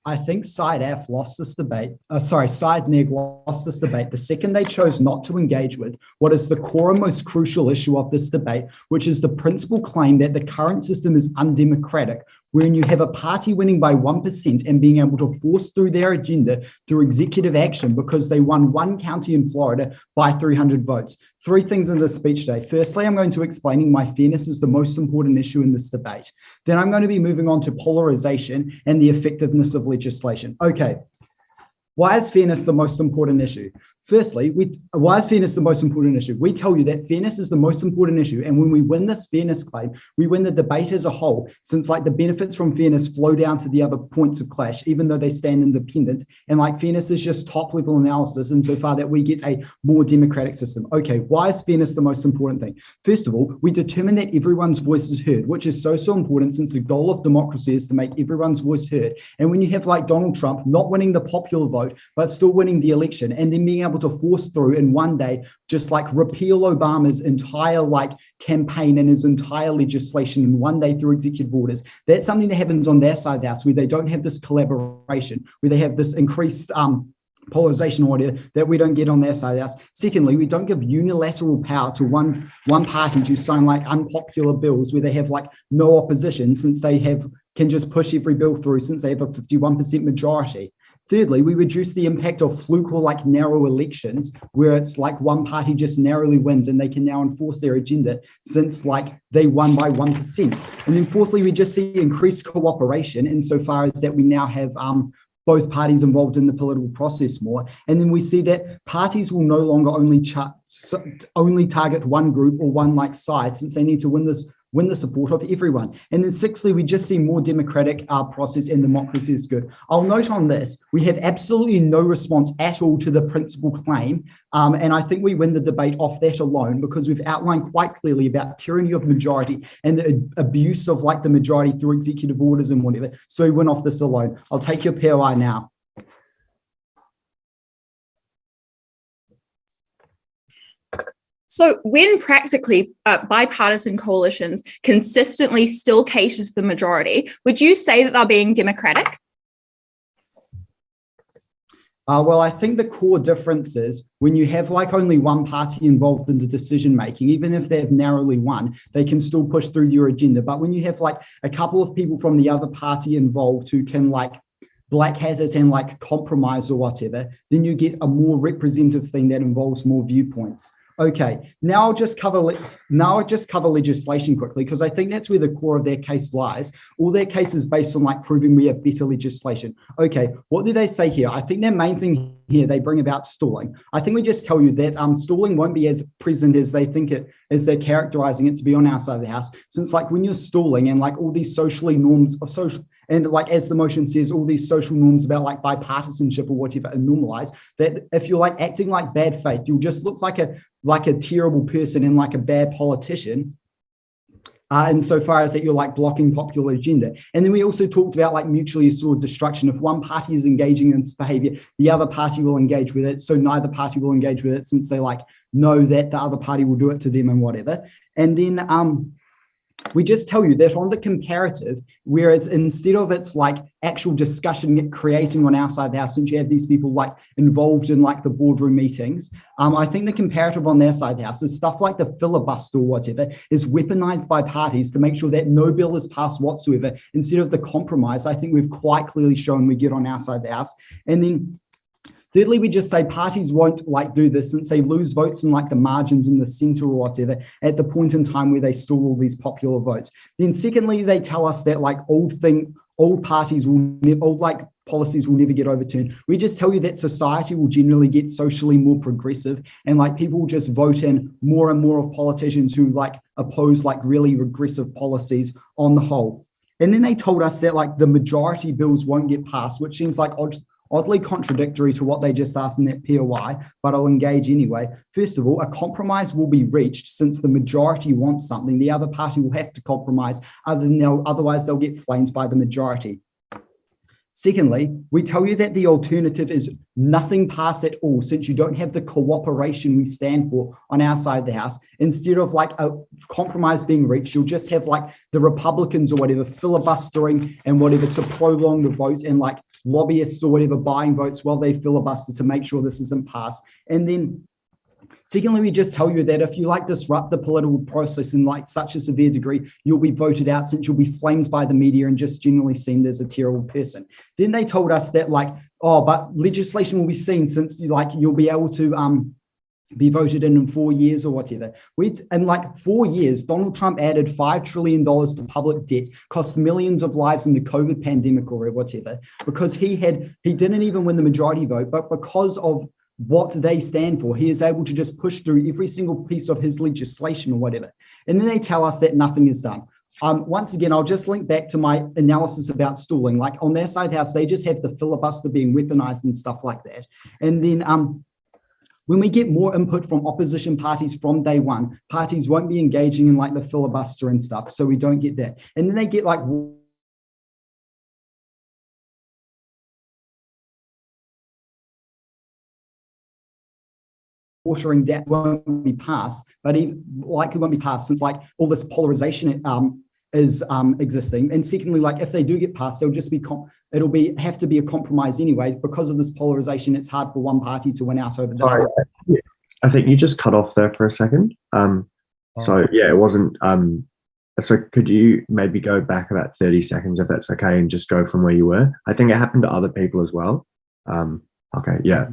I think side F lost this debate. Side neg lost this debate the second they chose not to engage with what is the core and most crucial issue of this debate, which is the principal claim that the current system is undemocratic, wherein you have a party winning by 1% and being able to force through their agenda through executive action because they won one county in Florida by 300 votes. Three things in this speech today. Firstly, I'm going to explaining why fairness is the most important issue in this debate. Then I'm going to be moving on to polarization and the effectiveness of legislation. Okay. Why is fairness the most important issue? Firstly, why is fairness the most important issue? We tell you that fairness is the most important issue. And when we win this fairness claim, we win the debate as a whole, since like the benefits from fairness flow down to the other points of clash, even though they stand independent. And like fairness is just top level analysis insofar that we get a more democratic system. Okay, why is fairness the most important thing? First of all, we determine that everyone's voice is heard, which is so important since the goal of democracy is to make everyone's voice heard. And when you have like Donald Trump not winning the popular vote, but still winning the election and then being able to force through in one day, just like repeal Obama's entire like campaign and his entire legislation in one day through executive orders. That's something that happens on their side of the house, where they don't have this collaboration, where they have this increased polarization order that we don't get on their side of the house. Secondly, we don't give unilateral power to one party to sign like unpopular bills where they have like no opposition, since they can just push every bill through since they have a 51% majority. Thirdly, we reduce the impact of fluke or like narrow elections where it's like one party just narrowly wins and they can now enforce their agenda since like they won by 1%. And then fourthly, we just see increased cooperation insofar as that we now have both parties involved in the political process more. And then we see that parties will no longer only target one group or one like side, since they need to win the support of everyone. And then sixthly, we just see more democratic process and democracy is good. I'll note on this, we have absolutely no response at all to the principal claim. And I think we win the debate off that alone because we've outlined quite clearly about tyranny of majority and the abuse of like the majority through executive orders and whatever. So we win off this alone. I'll take your POI now. So when practically bipartisan coalitions consistently still cater to the majority, would you say that they're being democratic? Well, I think the core difference is when you have like only one party involved in the decision making, even if they've narrowly won, they can still push through your agenda. But when you have like a couple of people from the other party involved who can like black hat it and like compromise or whatever, then you get a more representative thing that involves more viewpoints. Okay, now I'll just cover legislation quickly because I think that's where the core of their case lies. All their case is based on like proving we have better legislation. Okay, what do they say here? I think their main thing here, they bring about stalling. I think we just tell you that stalling won't be as present as they think it, as they're characterizing it to be on our side of the house. Since like when you're stalling and like all these socially norms or social, and like as the motion says, all these social norms about like bipartisanship or whatever are normalized, that if you're like acting like bad faith, you'll just look like a terrible person and like a bad politician. Insofar as that you're like blocking popular agenda. And then we also talked about like mutually assured destruction. If one party is engaging in this behavior, the other party will engage with it. So neither party will engage with it since they like know that the other party will do it to them and whatever. And then we just tell you that on the comparative, whereas instead of it's like actual discussion creating on our side of the house, since you have these people like involved in like the boardroom meetings, I think the comparative on their side of the house is stuff like the filibuster or whatever is weaponized by parties to make sure that no bill is passed whatsoever instead of the compromise. I think we've quite clearly shown we get on our side of the house. And then thirdly, we just say parties won't like do this since they lose votes in like the margins in the center or whatever at the point in time where they stall all these popular votes. Then secondly, they tell us that like old policies will never get overturned. We just tell you that society will generally get socially more progressive and like people will just vote in more and more of politicians who like oppose like really regressive policies on the whole. And then they told us that like the majority bills won't get passed, which seems like oddly contradictory to what they just asked in that POI, but I'll engage anyway. First of all, a compromise will be reached since the majority wants something. The other party will have to compromise, otherwise they'll get flamed by the majority. Secondly, we tell you that the alternative is nothing passed at all, since you don't have the cooperation we stand for on our side of the house. Instead of like a compromise being reached, you'll just have like the Republicans or whatever filibustering and whatever to prolong the vote and like lobbyists or whatever buying votes while they filibuster to make sure this isn't passed. And then secondly, we just tell you that if you like disrupt the political process in like such a severe degree, you'll be voted out since you'll be flamed by the media and just generally seen as a terrible person. Then they told us that like, oh, but legislation will be seen since you'll be able to be voted in 4 years or whatever. In like 4 years, Donald Trump added $5 trillion to public debt, cost millions of lives in the COVID pandemic or whatever, because he didn't even win the majority vote, but because of what they stand for, he is able to just push through every single piece of his legislation or whatever. And then they tell us that nothing is done. Once again, I'll just link back to my analysis about stalling. Like on their side house, they just have the filibuster being weaponized and stuff like that. And then when we get more input from opposition parties from day one, parties won't be engaging in like the filibuster and stuff. So we don't get that. And then they get like watering that won't be passed, but it likely won't be passed since like all this polarization is existing. And secondly, like if they do get passed, they'll just be have to be a compromise anyways. Because of this polarization, it's hard for one party to win out over the other. I think you just cut off there for a second. So yeah, it wasn't. So could you maybe go back about 30 seconds if that's okay, and just go from where you were? I think it happened to other people as well. Okay, yeah.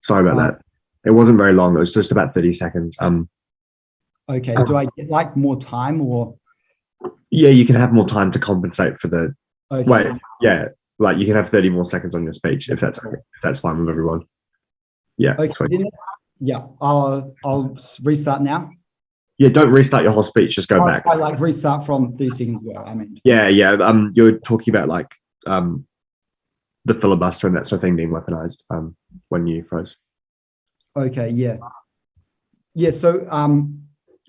Sorry about that. It wasn't very long. It was just about 30 seconds. Okay. Do I get like more time or? Yeah, you can have more time to compensate for the. Okay. Wait, yeah, like you can have 30 more seconds on your speech if that's okay. If that's fine with everyone. Yeah. Okay. Then, yeah. I'll restart now. Yeah, don't restart your whole speech. Just go back. I like restart from 30 seconds ago. I mean. Yeah. You're talking about like the filibuster and that sort of thing being weaponized when you froze. Okay, yeah. So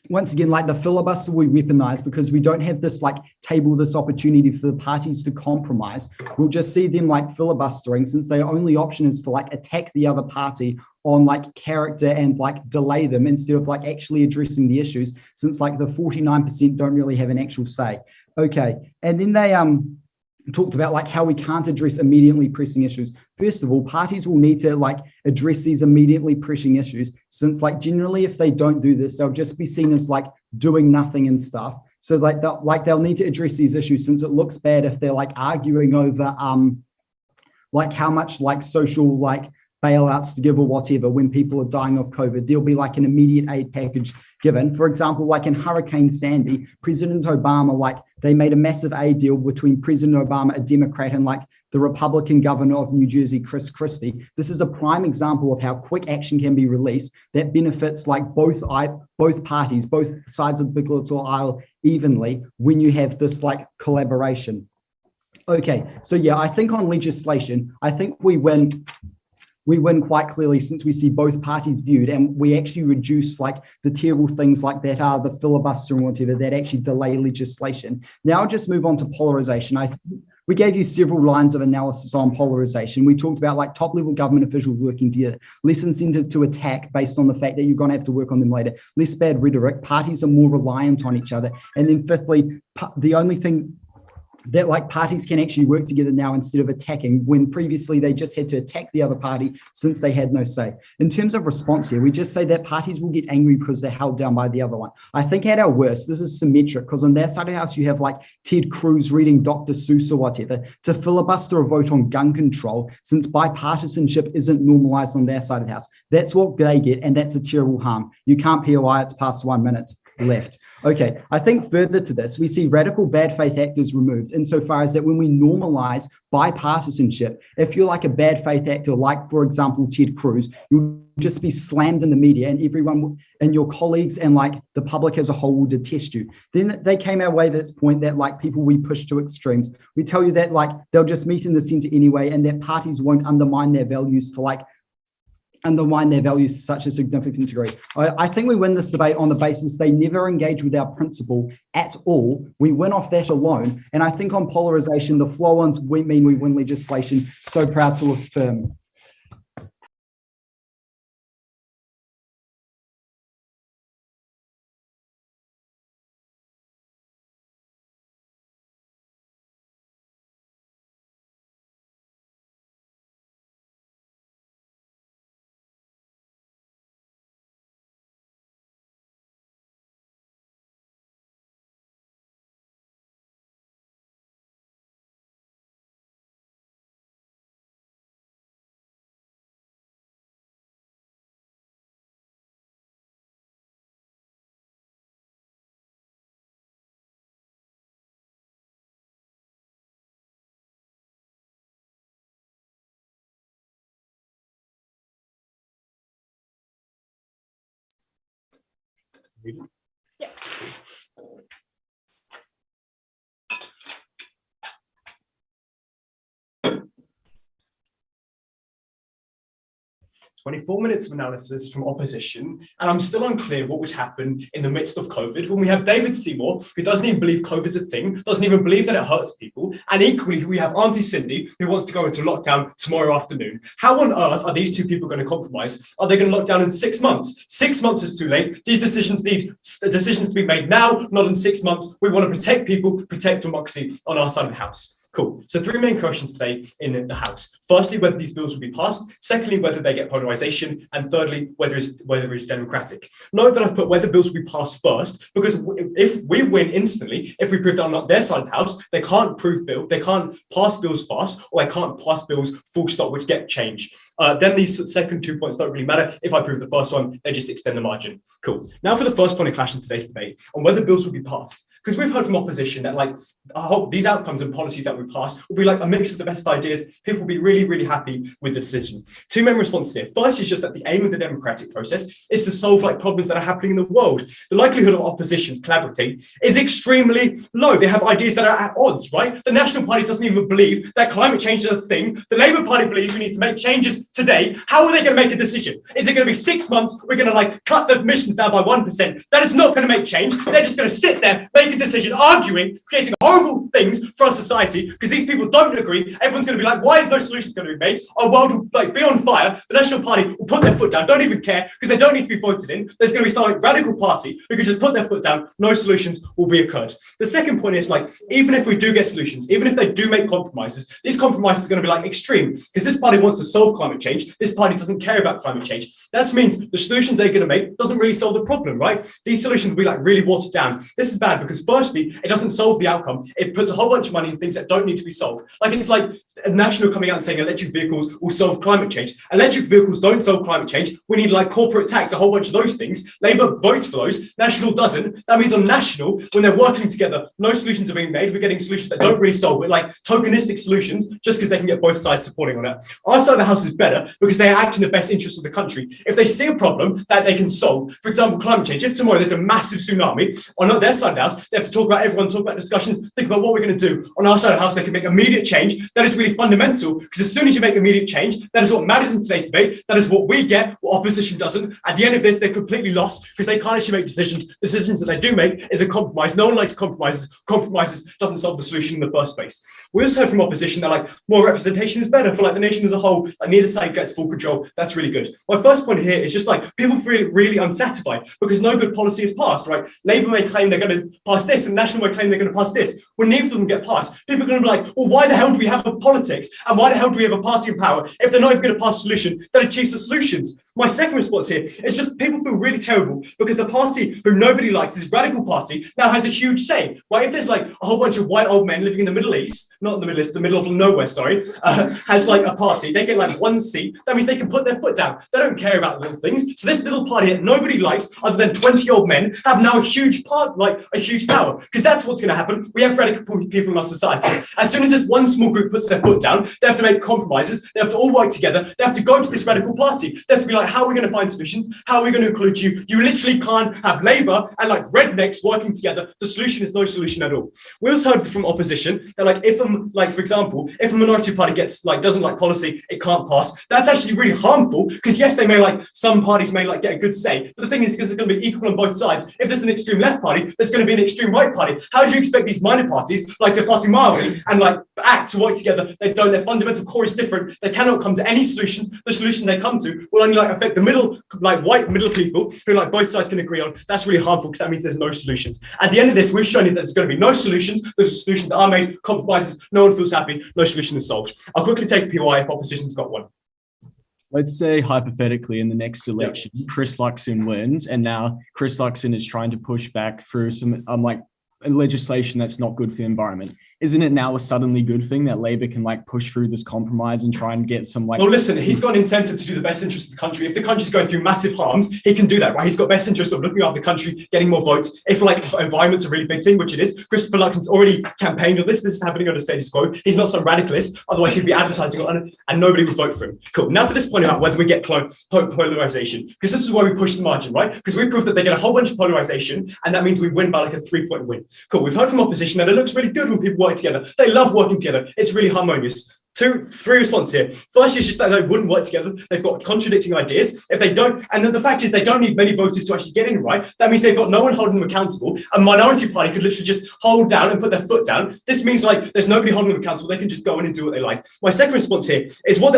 once again, like the filibuster we weaponize because we don't have this like this opportunity for the parties to compromise. We'll just see them like filibustering since their only option is to like attack the other party on like character and like delay them instead of like actually addressing the issues, since like the 49% don't really have an actual say. Okay, and then they talked about like how we can't address immediately pressing issues. First of all, parties will need to like address these immediately pressing issues, since like generally if they don't do this, they'll just be seen as like doing nothing and stuff. So like they'll need to address these issues, since it looks bad if they're like arguing over like how much like social like bailouts to give or whatever when people are dying of COVID. There'll be like an immediate aid package given. For example, like in Hurricane Sandy, President Obama, like they made a massive aid deal between President Obama, a Democrat, and like the Republican governor of New Jersey, Chris Christie. This is a prime example of how quick action can be released that benefits like both parties, both sides of the big little aisle evenly when you have this like collaboration. Okay, so yeah, I think on legislation, I think we win quite clearly since we see both parties viewed, and we actually reduce like the terrible things like that are the filibuster and whatever that actually delay legislation. Now I'll just move on to polarization. We gave you several lines of analysis on polarization. We talked about like top level government officials working together, less incentive to attack based on the fact that you're going to have to work on them later, less bad rhetoric, parties are more reliant on each other. And then fifthly, the only thing that like parties can actually work together now instead of attacking, when previously they just had to attack the other party since they had no say. In terms of response here, we just say that parties will get angry because they're held down by the other one. I think at our worst, this is symmetric, because on their side of the house, you have like Ted Cruz reading Dr. Seuss or whatever to filibuster a vote on gun control, since bipartisanship isn't normalized on their side of the house. That's what they get, and that's a terrible harm. You can't POI, it's past 1 minute left. Okay, I think further to this, we see radical bad faith actors removed insofar as that when we normalize bipartisanship, if you're like a bad faith actor, like for example, Ted Cruz, you'll just be slammed in the media and everyone and your colleagues and like the public as a whole will detest you. Then they came our way to this point that like people we push to extremes. We tell you that like they'll just meet in the center anyway, and that parties won't undermine their values to such a significant degree. I think we win this debate on the basis they never engage with our principle at all. We win off that alone. And I think on polarization, the flow-ons mean we win legislation. So proud to affirm. Yeah. 24 minutes of analysis from opposition, and I'm still unclear what would happen in the midst of COVID when we have David Seymour, who doesn't even believe COVID's a thing, doesn't even believe that it hurts people, and equally we have Auntie Cindy, who wants to go into lockdown tomorrow afternoon. How on earth are these two people going to compromise? Are they going to lock down in 6 months? 6 months is too late. These decisions need decisions to be made now, not in 6 months. We want to protect people, protect democracy on our side of the house. Cool. So 3 main questions today in the House. Firstly, whether these bills will be passed. Secondly, whether they get polarization. And thirdly, whether it's democratic. Note that I've put whether bills will be passed first, because if we win instantly, if we prove that I'm not their side of the House, they can't pass bills fast, or they can't pass bills full stop, which get changed. Then these second 2 points don't really matter. If I prove the first one, they just extend the margin. Cool. Now for the first point of clash in today's debate on whether bills will be passed. Because we've heard from opposition that I hope these outcomes and policies that we pass will be like a mix of the best ideas. People will be really, really happy with the decision. 2 main responses here. First is just that the aim of the democratic process is to solve problems that are happening in the world. The likelihood of opposition collaborating is extremely low. They have ideas that are at odds, right? The National Party doesn't even believe that climate change is a thing. The Labour Party believes we need to make changes today. How are they going to make a decision? Is it going to be 6 months? We're going to cut the emissions down by 1%. That is not going to make change. They're just going to sit there, make a decision, arguing, creating horrible things for our society, because these people don't agree. Everyone's going to be like, why is no solutions going to be made? Our world will be on fire. The National Party will put their foot down, don't even care, because they don't need to be voted in. There's going to be some radical party who can just put their foot down. No solutions will be occurred. The second point is even if we do get solutions, even if they do make compromises, these compromises are going to be extreme, because this party wants to solve climate change. This party doesn't care about climate change. That means the solutions they're going to make doesn't really solve the problem, right? These solutions will be really watered down. This is bad because firstly, it doesn't solve the outcome. It puts a whole bunch of money in things that don't need to be solved. It's like a national coming out and saying electric vehicles will solve climate change. Electric vehicles don't solve climate change. We need corporate tax, a whole bunch of those things. Labour votes for those. National doesn't. That means on national, when they're working together, no solutions are being made. We're getting solutions that don't really solve it, tokenistic solutions, just because they can get both sides supporting on it. Our side of the House is better because they act in the best interest of the country. If they see a problem that they can solve, for example, climate change, if tomorrow there's a massive tsunami, on their side of the House, they have to talk about discussions, think about what we're going to do. On our side of the House, they can make immediate change. That is really fundamental, because as soon as you make immediate change, that is what matters in today's debate. That is what we get, what opposition doesn't. At the end of this, they're completely lost because they can't actually make decisions. Decisions that they do make is a compromise. No one likes compromises. Compromises doesn't solve the solution in the first place. We also heard from opposition that more representation is better for the nation as a whole. Neither side gets full control. That's really good. My first point here is just people feel really unsatisfied because no good policy is passed, right? Labour may claim they're going to pass this and National may claim they're going to pass this. When neither of them get passed, people are going to be well, why the hell do we have a politics? And why the hell do we have a party in power if they're not even going to pass a solution that achieves the solutions? My second response here is just people feel really terrible because the party who nobody likes, this radical party, now has a huge say. Right? If there's a whole bunch of white old men living in the Middle East, not in the Middle East, the middle of nowhere, sorry, has a party, they get 1 seat, that means they can put their foot down. They don't care about little things. So this little party that nobody likes other than 20 old men have now a huge power, because that's what's going to happen. We have radical people in our society. As soon as this one small group puts their foot down, they have to make compromises. They have to all work together. They have to go to this radical party. They have to be how are we going to find solutions? How are we going to include you? You literally can't have Labour and rednecks working together. The solution is no solution at all. We also heard from opposition that if for example, if a minority party doesn't like policy, it can't pass. That's actually really harmful because yes, they may some parties may get a good say, but the thing is because it's going to be equal on both sides. If there's an extreme left party, there's going to be an extreme right party. How do you expect these minor parties say Party Maori and act to work together? They don't. Their fundamental core is different. They cannot come to any solutions. The solution they come to will only affect the middle, white middle people who both sides can agree on. That's really harmful because that means there's no solutions. At the end of this, we've shown you that there's going to be no solutions. There's solutions that are made, compromises. No one feels happy. No solution is solved. I'll quickly take PY if opposition's got one. Let's say hypothetically in the next election, Chris Luxon wins, and now Chris Luxon is trying to push back through some legislation that's not good for the environment. isn't it now a suddenly good thing that Labour can like push through this compromise and try and get some like? Well, listen, he's got an incentive to do the best interest of the country. If the country's going through massive harms, he can do that, right? He's got best interest of looking after the country, getting more votes. If like environment's a really big thing, which it is, Christopher Luxon's already campaigned on this. This is happening on a status quo. He's not some radicalist, otherwise he'd be advertising on it and nobody would vote for him. Cool. Now for this point about whether we get polarization, because this is why we push the margin, right? Because we prove that they get a whole bunch of polarization, and that means we win by like a 3-point win. Cool. We've heard from opposition that it looks really good when people work together. They love working together. It's really harmonious. 3 responses here. First is just that they wouldn't work together. They've got contradicting ideas. If they don't, and then the fact is they don't need many voters to actually get in, right? That means they've got no one holding them accountable. A minority party could literally just hold down and put their foot down. This means like there's nobody holding them accountable. They can just go in and do what they like. My second response here is what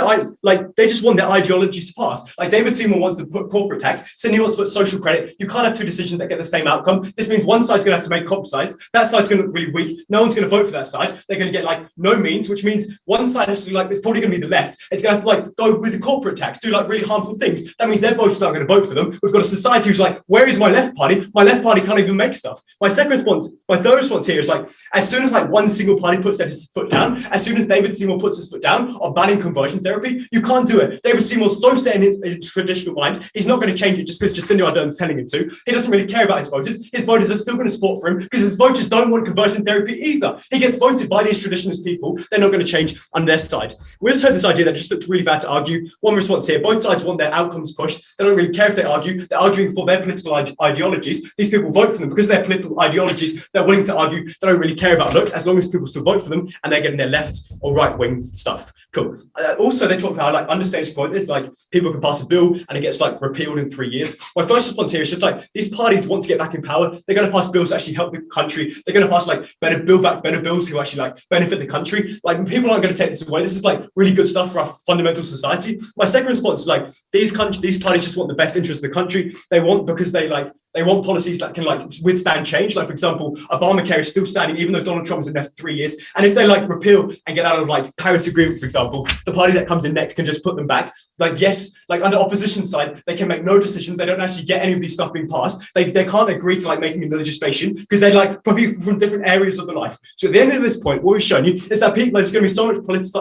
they just want their ideologies to pass. Like David Seymour wants to put corporate tax, Sydney wants to put social credit. You can't have 2 decisions that get the same outcome. This means one side's going to have to make compromise. That side's going to look really weak. No one's going to vote for that side. They're going to get like no means, which means one side has to like, it's probably going to be the left. It's going to have to like go with the corporate tax, do like really harmful things. That means their voters aren't going to vote for them. We've got a society who's like, where is my left party? My left party can't even make stuff. My third response here is like, as soon as like one single party puts their foot down, as soon as David Seymour puts his foot down on banning conversion therapy, you can't do it. David Seymour's so set in his traditional mind, he's not going to change it just because Jacinda Ardern's telling him to. He doesn't really care about his voters. His voters are still going to support for him because his voters don't want conversion therapy either. He gets voted by these traditionalist people. They're not going to change on their side. We just heard this idea that just looks really bad to argue. One response here, both sides want their outcomes pushed. They don't really care if they argue. They're arguing for their political ideologies. These people vote for them because of their political ideologies. They're willing to argue. They don't really care about looks as long as people still vote for them and they're getting their left or right wing stuff. Cool. Also, they talk about like understated point. There's like people can pass a bill and it gets like repealed in 3 years. My first response here is just like these parties want to get back in power. They're going to pass bills that actually help the country. They're going to pass like better bills who actually like benefit the country. Like people aren't going to take this away. This is like really good stuff for our fundamental society. My second response is like these parties just want the best interest of the country. They want because they want policies that can like withstand change. Like for example, Obamacare is still standing even though Donald Trump is in there for 3 years. And if they like repeal and get out of like Paris Agreement, for example, the party that comes in next can just put them back. Like yes, like under opposition side, they can make no decisions. They don't actually get any of these stuff being passed. They can't agree to like making the legislation because they're like probably from different areas of the life. So at the end of this point, what we've shown you is that people there's going to be so much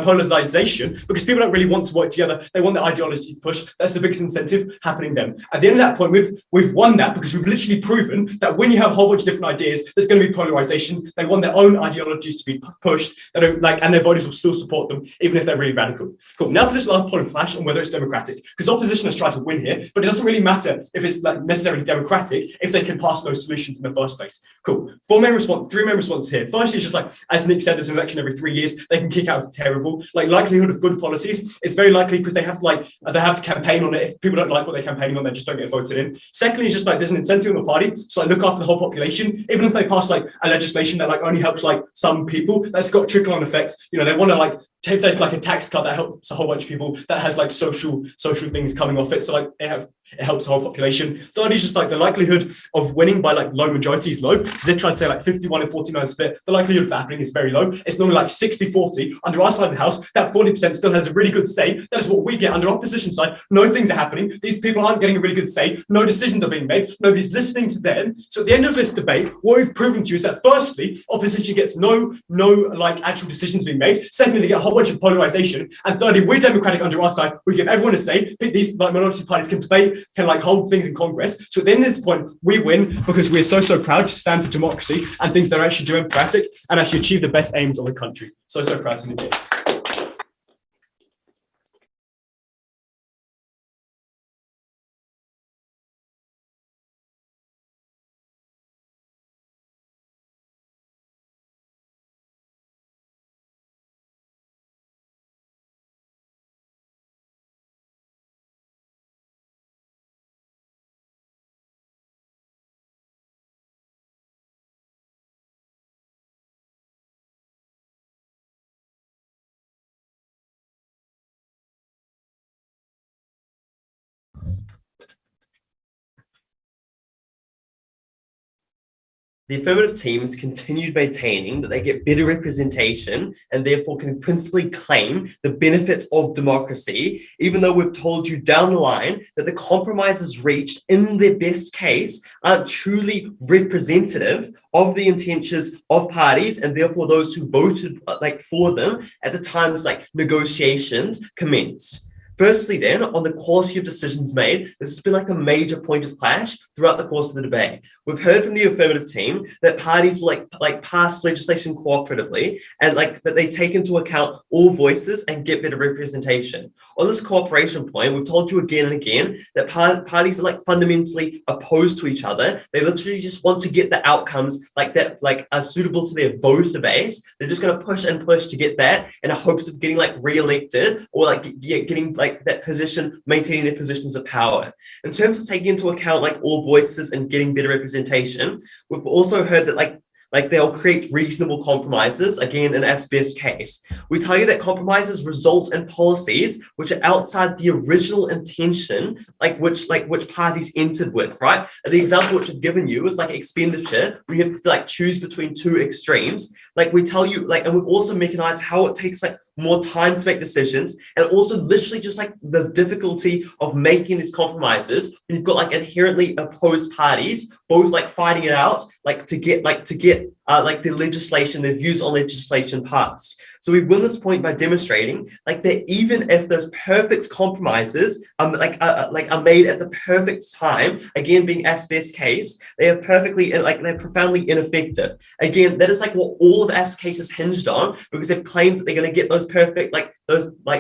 polarization because people don't really want to work together. They want their ideologies pushed. That's the biggest incentive happening then. At the end of that point, we've won that because we've literally proven that when you have a whole bunch of different ideas, there's going to be polarization. They want their own ideologies to be pushed. They don't like, and their voters will still support them, even if they're really radical. Cool. Now for this last point of flash on whether it's democratic, because opposition has tried to win here, but it doesn't really matter if it's like necessarily democratic if they can pass those solutions in the first place. Cool. 3 main responses here. First is just like, as Nick said, there's an election every 3 years. They can kick out terrible. Like likelihood of good policies, it's very likely because they have to campaign on it. If people don't like what they're campaigning on, they just don't get voted in. Secondly, it's just like there's an incentive in the party, so like look after the whole population. Even if they pass like a legislation that like only helps like some people, that's got trickle-on effects. You know, they want to like if there's like a tax cut that helps a whole bunch of people, that has like social things coming off it. So like it helps the whole population. Thirdly, is just like the likelihood of winning by like low majority is low, because they try to say like 51 and 49 split. The likelihood of that happening is very low. It's normally like 60-40. Under our side of the house, that 40% still has a really good say. That is what we get under opposition side. No things are happening. These people aren't getting a really good say. No decisions are being made. Nobody's listening to them. So at the end of this debate, what we've proven to you is that firstly, opposition gets no like actual decisions being made. Secondly, they get a whole bunch of polarization. And thirdly, we're democratic under our side. We give everyone a say. These like minority parties can debate, can like hold things in Congress. So at the end of this point, we win because we're so proud to stand for democracy and things that are actually democratic and actually achieve the best aims of the country. So proud to do this. The affirmative teams continued maintaining that they get better representation and therefore can principally claim the benefits of democracy, even though we've told you down the line that the compromises reached in their best case aren't truly representative of the intentions of parties and therefore those who voted for them at the times negotiations commenced. Firstly, then, on the quality of decisions made, this has been a major point of clash throughout the course of the debate. We've heard from the affirmative team that parties will pass legislation cooperatively and that they take into account all voices and get better representation. On this cooperation point, we've told you again and again that parties are fundamentally opposed to each other. They literally just want to get the outcomes that are suitable to their voter base. They're just going to push and push to get that in hopes of getting re-elected or getting that position, maintaining their positions of power. In terms of taking into account all voices and getting better representation, we've also heard that they'll create reasonable compromises, again, in F's best case. We tell you that compromises result in policies which are outside the original intention, which parties entered with, right? And the example which I've given you is expenditure, where you have to choose between two extremes. We tell you, and we've also mechanized how it takes more time to make decisions, and also literally just the difficulty of making these compromises when you've got inherently opposed parties both fighting it out to get their legislation, their views on legislation passed. So we win this point by demonstrating that even if those perfect compromises are made at the perfect time, again being F's best case, they are they're profoundly ineffective. Again, that is what all of F's cases hinged on, because they've claimed that they're going to get those perfect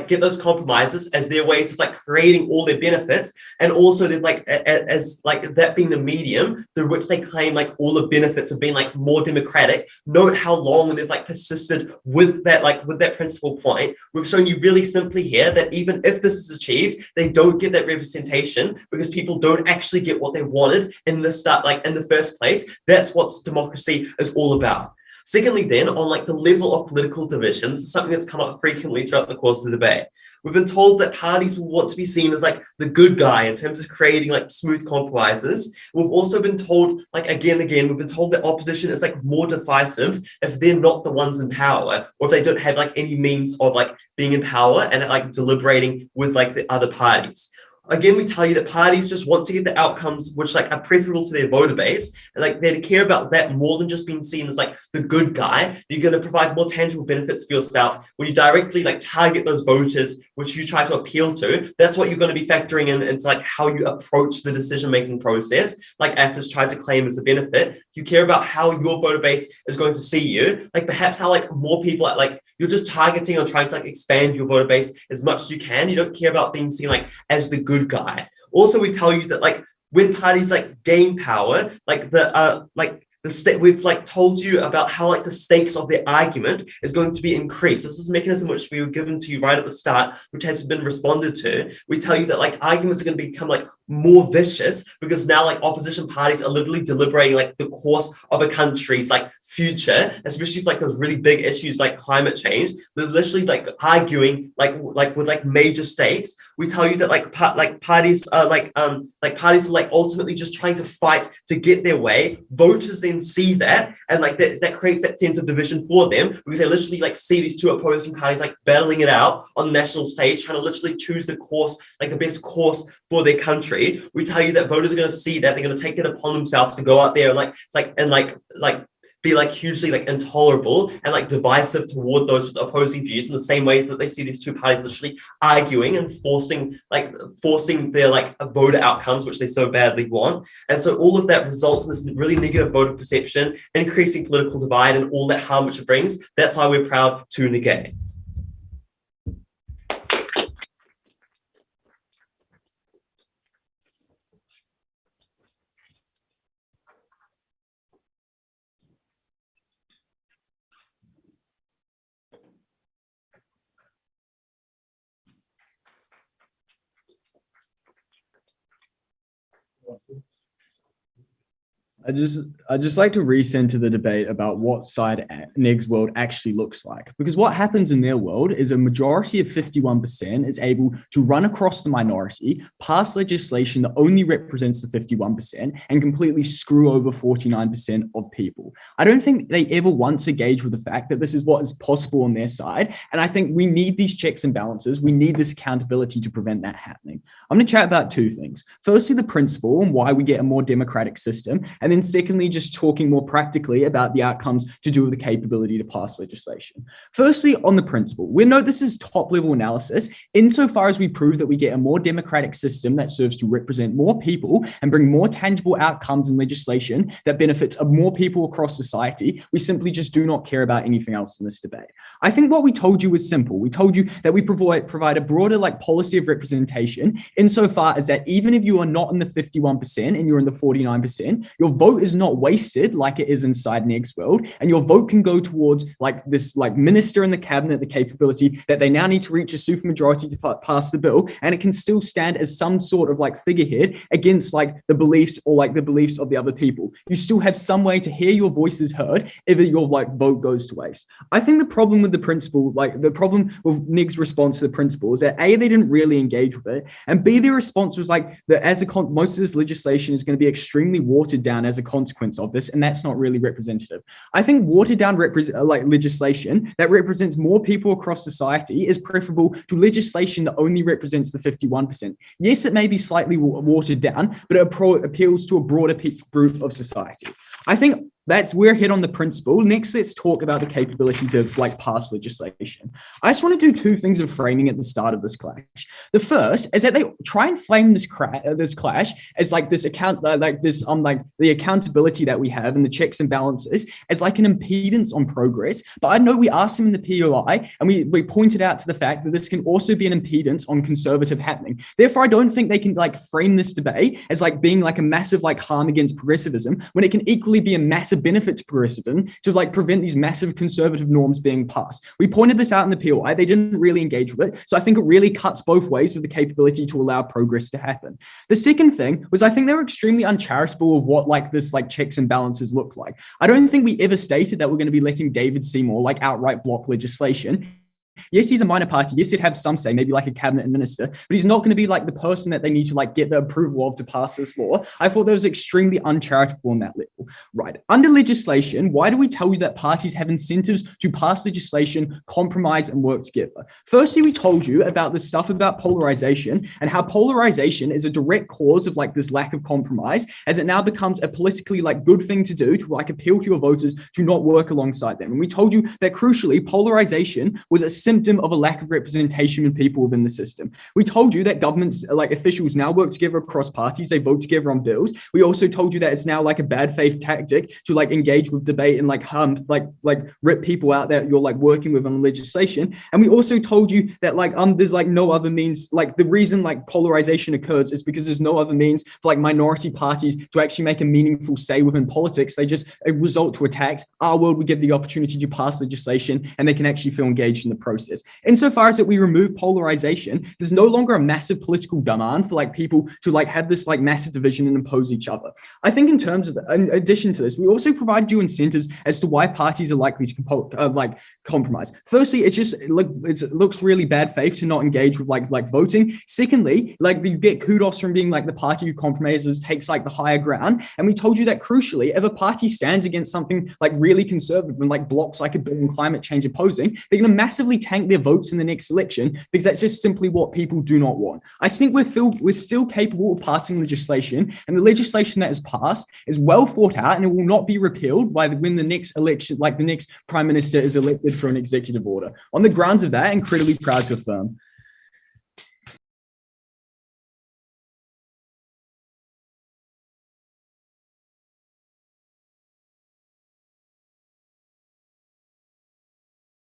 get those compromises as their ways of creating all their benefits, and also they've as that being the medium through which they claim all the benefits of being more democratic. Note how long they've persisted with that with that principal point. We've shown you really simply here that even if this is achieved, they don't get that representation because people don't actually get what they wanted in the start, in the first place. That's what democracy is all about. Secondly, then, on the level of political divisions, something that's come up frequently throughout the course of the debate. We've been told that parties will want to be seen as the good guy in terms of creating smooth compromises. We've also been told, again, we've been told that opposition is more divisive if they're not the ones in power, or if they don't have any means of being in power and deliberating with the other parties. Again, we tell you that parties just want to get the outcomes which are preferable to their voter base, and they care about that more than just being seen as the good guy. You're going to provide more tangible benefits for yourself when you directly target those voters which you try to appeal to. That's what you're going to be factoring in into how you approach the decision-making process, AFRA's tried to claim as a benefit. You care about how your voter base is going to see you, perhaps how more people you're just targeting on trying to expand your voter base as much as you can. You don't care about being seen as the good guy. Also, we tell you that when parties gain power, we've told you about how the stakes of their argument is going to be increased. This is a mechanism which we were given to you right at the start, which has been responded to. We tell you that arguments are going to become more vicious because now opposition parties are literally deliberating the course of a country's future, especially for those really big issues like climate change. They're literally arguing with major stakes. We tell you that parties are ultimately just trying to fight to get their way. Voters then see that, and that creates that sense of division for them, because they literally see these two opposing parties battling it out on the national stage, trying to literally choose the course, the best course for their country. We tell you that voters are going to see that, they're going to take it upon themselves to go out there and be hugely intolerable and divisive toward those with opposing views, in the same way that they see these two parties literally arguing and forcing their voter outcomes which they so badly want. And so all of that results in this really negative voter perception, increasing political divide, and all that harm which it brings. That's why we're proud to negate. I just like to recenter the debate about what side NEG's world actually looks like. Because what happens in their world is a majority of 51% is able to run across the minority, pass legislation that only represents the 51%, and completely screw over 49% of people. I don't think they ever once engage with the fact that this is what is possible on their side. And I think we need these checks and balances. We need this accountability to prevent that happening. I'm going to chat about two things. Firstly, the principle and why we get a more democratic system. And then secondly, just talking more practically about the outcomes to do with the capability to pass legislation. Firstly, on the principle, we know this is top level analysis insofar as we prove that we get a more democratic system that serves to represent more people and bring more tangible outcomes in legislation that benefits more people across society. We simply just do not care about anything else in this debate. I think what we told you was simple. We told you that we provide a broader policy of representation insofar as that even if you are not in the 51% and you're in the 49%, your vote is not wasted like it is inside NEG's world, and your vote can go towards this minister in the cabinet, the capability that they now need to reach a supermajority to pass the bill, and it can still stand as some sort of figurehead against the beliefs or the beliefs of the other people. You still have some way to hear your voices heard if your vote goes to waste. I think the problem with the principle, the problem with NEG's response to the principle is that A, they didn't really engage with it, and B, their response was that most of this legislation is going to be extremely watered down as a consequence of this, and that's not really representative. I think watered down legislation that represents more people across society is preferable to legislation that only represents the 51%. Yes, it may be slightly watered down, but it appeals to a broader group of society. I think we're hit on the principle. Next, let's talk about the capability to pass legislation. I just want to do two things of framing at the start of this clash. The first is that they try and frame this clash as this account, the accountability that we have and the checks and balances as an impedance on progress. But I know we asked them in the POI and we pointed out to the fact that this can also be an impedance on conservative happening. Therefore, I don't think they can frame this debate as being a massive harm against progressivism when it can equally be a massive benefit to progressivism to prevent these massive conservative norms being passed. We pointed this out in the POI. They didn't really engage with it. So I think it really cuts both ways with the capability to allow progress to happen. The second thing was I think they were extremely uncharitable of what this checks and balances look like. I don't think we ever stated that we're going to be letting David Seymour outright block legislation. Yes, he's a minor party. Yes, he'd have some say, maybe a cabinet minister, but he's not going to be the person that they need to get the approval of to pass this law. I thought that was extremely uncharitable on that level. Right. Under legislation, why do we tell you that parties have incentives to pass legislation, compromise, and work together? Firstly, we told you about the stuff about polarization and how polarization is a direct cause of this lack of compromise, as it now becomes a politically good thing to do to appeal to your voters to not work alongside them. And we told you that crucially, polarization was a symptom of a lack of representation in people within the system. We told you that governments, officials now work together across parties, they vote together on bills. We also told you that it's now a bad faith tactic to engage with debate and harm, rip people out that you're working with on legislation. And we also told you that there's no other means, the reason polarization occurs is because there's no other means for minority parties to actually make a meaningful say within politics. They just result to attacks. Our world would give the opportunity to pass legislation and they can actually feel engaged in the process. Insofar as that we remove polarization, there's no longer a massive political demand for people to have this massive division and impose each other. I think in terms of in addition to this, we also provide you incentives as to why parties are likely to compromise. Firstly, it looks really bad faith to not engage with voting. Secondly, you get kudos from being the party who compromises, takes the higher ground. And we told you that crucially, if a party stands against something really conservative and blocks a bill on climate change opposing, they're going to massively tank their votes in the next election because that's just simply what people do not want. I think we're still capable of passing legislation, and the legislation that is passed is well thought out and it will not be repealed when the next election, the next prime minister is elected for an executive order. On the grounds of that, incredibly proud to affirm.